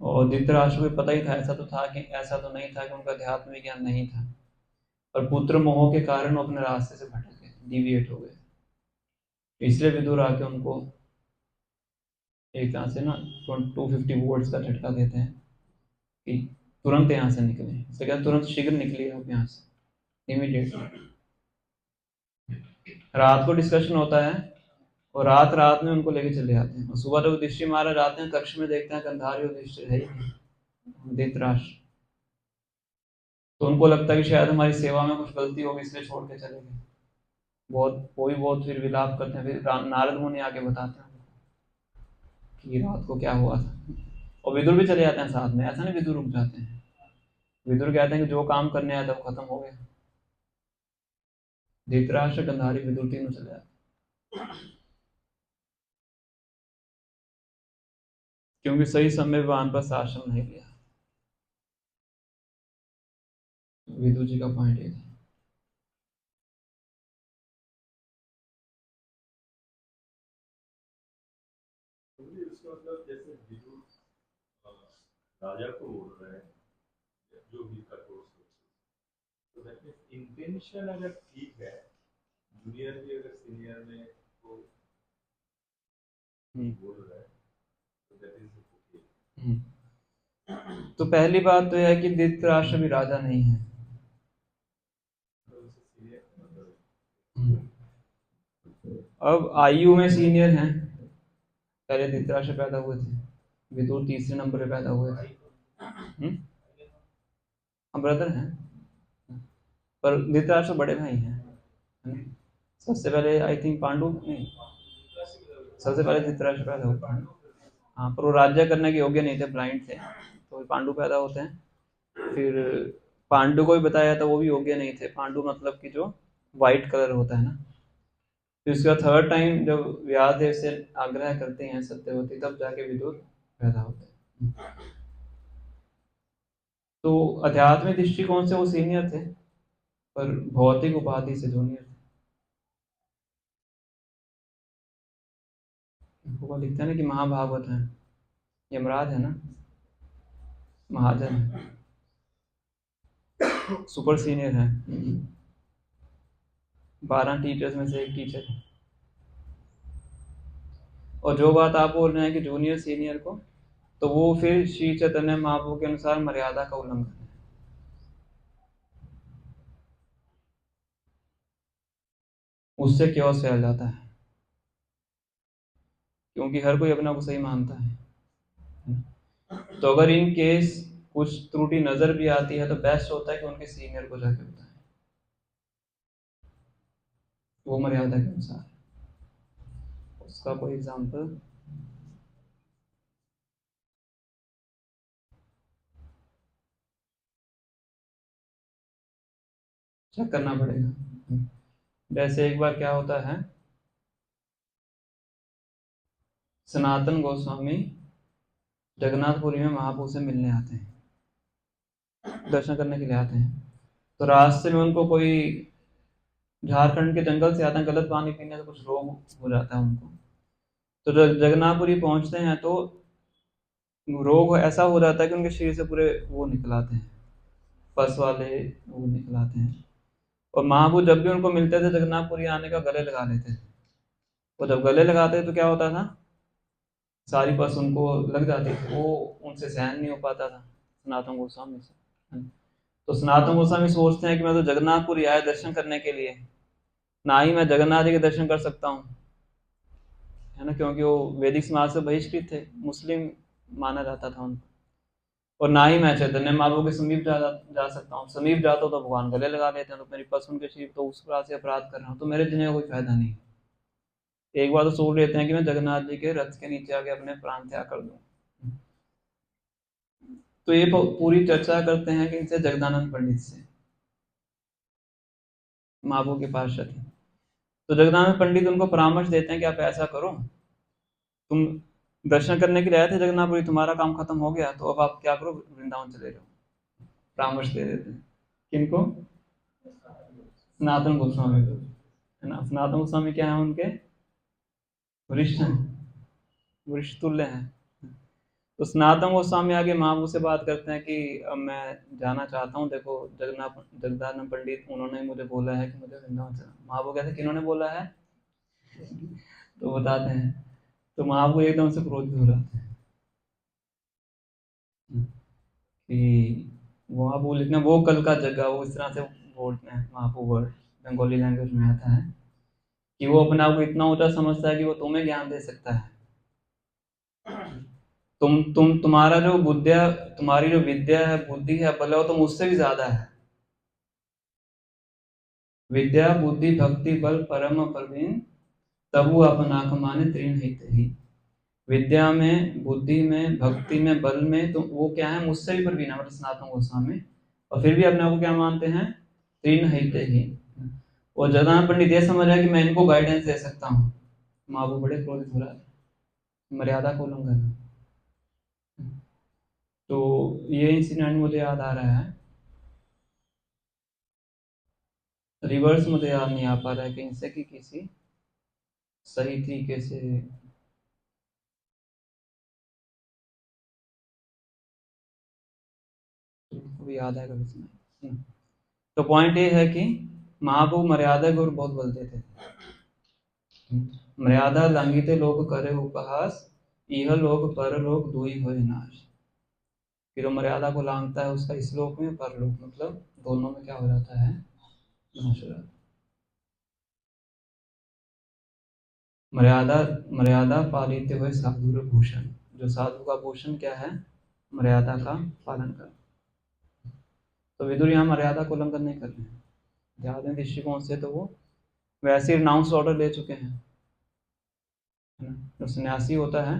और धृतराष्ट्र को पता ही था, ऐसा तो था कि ऐसा तो नहीं था कि उनका अध्यात्म ज्ञान नहीं था, पर पुत्र मोह के कारण अपने रास्ते से भटक गए, डिविएट हो गए। इसलिए विदुर आके उनको एक तरह से ना 250 वोल्ट्स का झटका देते हैं कि तुरंत यहाँ से निकले। इसलिए कहते तुरंत शीघ्र निकलिए आप यहाँ से, इमीडिएटली। रात को डिस्कशन होता है और रात रात में उनको लेके चले आते हैं, और सुबह जब युधिष्ठिर महाराज आते हैं कक्ष में देखते हैं गंधारी युधिष्ठिर है ही नहीं, धृतराष्ट्र। तो उनको लगता है कि शायद हमारी सेवा में कुछ गलती होगी इसलिए छोड़ के चले गए। बहुत फिर विलाप करते हैं। फिर नारद मुनि आके बताते हैं कि रात को क्या हुआ था, और विदुर भी चले जाते हैं साथ में। ऐसा नहीं विदुर रुक जाते हैं, विदुर कहते हैं कि जो काम करने आया था वो खत्म हो गया। धृतराष्ट्र गंधारी विदुर तीनों चले जाते, क्योंकि सही समय वानप्रस्थ आश्रम नहीं लिया। विदुर जी का पॉइंट ये था। मतलब जैसे विदुर राजा को बोल रहे हैं जो भी का कोर्स, तो दैट मींस इंटेंशन अगर ठीक है, जूनियर भी अगर सीनियर में को बोल रहा है तो दैट इज ओके। तो पहली बात तो यह है कि धृतराष्ट्र भी राजा नहीं है। अब आयु में सीनियर हैं, पहले धृतराष्ट्र पैदा हुए थे, विदुर तीसरे नंबर पे पैदा हुए थे। ब्रदर हैं, पर धृतराष्ट्र बड़े भाई हैं। सबसे पहले आई थिंक पांडु नहीं, सबसे पहले धृतराष्ट्र पैदा हुए। हाँ, पर वो राज्य करने के योग्य नहीं थे, ब्लाइंड थे, तो पांडु पैदा होते हैं। फिर पांडु को भी बताया था, वो भी योग्य नहीं थे। पांडु मतलब कि जो व्हाइट कलर होता है ना। फिर उसके बाद थर्ड टाइम जब व्यासदेव से आग्रह करते हैं सत्यवती, तब जाके विदुर पैदा होते हैं। तो आध्यात्मिक दृष्टिकोण से वो सीनियर थे, पर भौतिक उपाधि से जूनियर थे। वो लिखते हैं ना कि महाभागवत है, यमराज है ना, महाजन है, सुपर सीनियर है, 12 टीचर्स में से एक टीचर है। और जो बात आप बोल रहे हैं कि जूनियर सीनियर को, तो वो फिर श्री चैतन्य महाप्रभु के अनुसार मर्यादा का उल्लंघन है। उससे क्यों फैल जाता है, क्योंकि हर कोई अपना को सही मानता है। तो अगर इन केस कुछ त्रुटि नजर भी आती है तो बेस्ट होता है कि उनके सीनियर को जाके बताएं, वो मर्यादा के अनुसार। उसका कोई एग्जाम्पल? चेक करना पड़ेगा। जैसे एक बार क्या होता है, सनातन गोस्वामी जगन्नाथपुरी में महाप्रभु से मिलने आते हैं, दर्शन करने के लिए आते हैं। तो रास्ते में उनको कोई झारखंड के जंगल से आता है, गलत पानी पीने से कुछ रोग हो जाता है उनको। तो जब जगन्नाथपुरी पहुंचते हैं तो रोग ऐसा हो जाता है कि उनके शरीर से पूरे वो निकल आते हैं, पस वाले वो निकल आते हैं। और महाप्रभु जब भी उनको मिलते थे जगन्नाथपुरी आने का गले लगा लेते थे। और जब गले लगाते तो क्या होता था, सारी पस उनको लग जाती थी, वो उनसे सहन नहीं हो पाता था सनातन गोस्वामी से। तो सनातन गोस्वामी सोचते हैं कि मैं तो जगन्नाथपुरी आया दर्शन करने के लिए, ना ही मैं जगन्नाथ जी के दर्शन कर सकता हूँ, है ना, क्योंकि वो वैदिक समाज से बहिष्कृत थे, मुस्लिम माना जाता था उनको। और ना ही मैं चैतन्य महाप्रभु के समीप जा सकता हूँ, समीप जाता हूँ तो भगवान गले लगा लेते हैं, तो मेरी पस उनके शरीर, तो उस प्रकार से अपराध कर रहा हूँ, तो मेरे जीने का कोई फायदा नहीं। एक बार तो सोच लेते हैं कि मैं जगन्नाथ जी के रथ के नीचे आके अपने प्राण त्याग कर दूं। तो ये पूरी चर्चा करते हैं कि इनसे जगदानंद पंडित से, महाप्रभु के पार्षद थे। तो जगदानंद पंडित उनको परामर्श देते हैं कि आप ऐसा करो, तुम दर्शन करने के लिए आए थे जगन्नाथपुरी, तुम्हारा काम खत्म हो गया, तो अब आप क्या करो, वृंदावन चले जाओ। परामर्श दे देते हैं किनको? सनातन गोस्वामी को, है ना। सनातन गोस्वामी क्या है, उनके वरिष्ठ हैं, वरिष्ठ तुल्य हैं। तो सनातन गोस्वामी आगे महाप्रभु से बात करते हैं कि अब मैं जाना चाहता हूँ, देखो जगदानंद पंडित उन्होंने मुझे बोला है कि मुझे वृंदावन चलना। महाप्रभु कहते हैं किन्होंने बोला है? तो बताते हैं। तो महाप्रभु एकदम से क्रोधित हो जाते हैं कि महाप्रभु लिखना वो कल का जगह, वो इस तरह से बोलते हैं। महाप्रभु वर्ड बंगाली लैंग्वेज में आता है कि वो अपने आप को इतना ऊंचा समझता है कि वो तुम्हें ज्ञान दे सकता है। तुम्हारा जो बुद्धिया, तुम्हारी जो विद्या है, बुद्धि है, बल हो, तुम उससे भी ज्यादा है। विद्या बुद्धि भक्ति बल परम प्रवीण, तबु अपना कमाने तृण हित ही। विद्या में, बुद्धि में, भक्ति में, बल में, तो वो क्या है, मुझसे भी प्रवीण है, मतलब सनातन गोस्वामी। और फिर भी अपने आप को क्या मानते हैं? तृण हित ही। और जगन्नाथ पंडित ये समझ रहा है कि मैं इनको गाइडेंस दे सकता हूँ। महाप्रभु बड़े क्रोधित हो रहा है, मर्यादा को उल्लंघन। तो ये इंसिडेंट मुझे याद आ रहा है, रिवर्स मुझे याद नहीं आ पा रहा है कहीं से कि किसी सही तरीके से भी याद है कभी सुना। तो पॉइंट ये है कि महाप्रभु मर्यादा को बहुत बल देते थे। मर्यादा लंघिते लोग करे उपहास, यह लोग परलोक दुई होए नाश। फिर वो मर्यादा को लांघता है, उसका इस लोक में परलोक, मतलब दोनों में क्या हो जाता है, नाश हो जाता है। मर्यादा मर्यादा पालिते हुए साधु भूषण, जो साधु का भूषण क्या है, मर्यादा का पालन कर। तो विदुर यहाँ मर्यादा को उल्लंघन नहीं कर रहे हैं, ध्यान दृष्टिकोण से तो वो वैसे रिनाउंस ऑर्डर ले चुके हैं, है ना। जो सन्यासी होता है,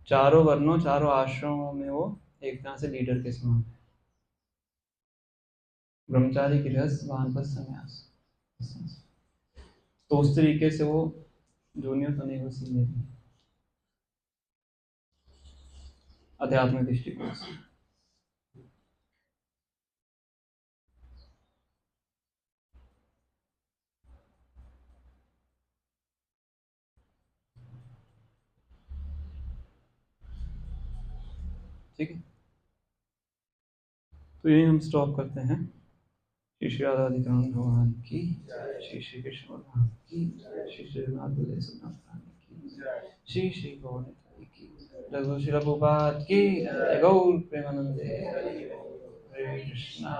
चारों वर्णों चारों आश्रमों में वो एक तरह से लीडर के समान है। ब्रह्मचारी, गृहस्थ, वानप्रस्थ, संन्यास, तो उस तरीके से वो जूनियर तो नहीं, वो सीनियर नहीं, आध्यात्मिक दृष्टिकोण से। ठीक है, तो यही हम स्टॉप करते हैं। श्री श्री राधाधिकरण भगवान की, श्री श्री कृष्ण भगवान की, श्री श्री जगन्नाथ बलदेव सुभद्रा की, श्री श्री गौर की, रघु श्री प्रभुपाद की, गौर प्रेमानंदे। हरे कृष्णा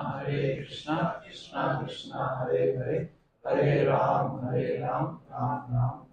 कृष्णा कृष्णा हरे हरे, हरे राम राम राम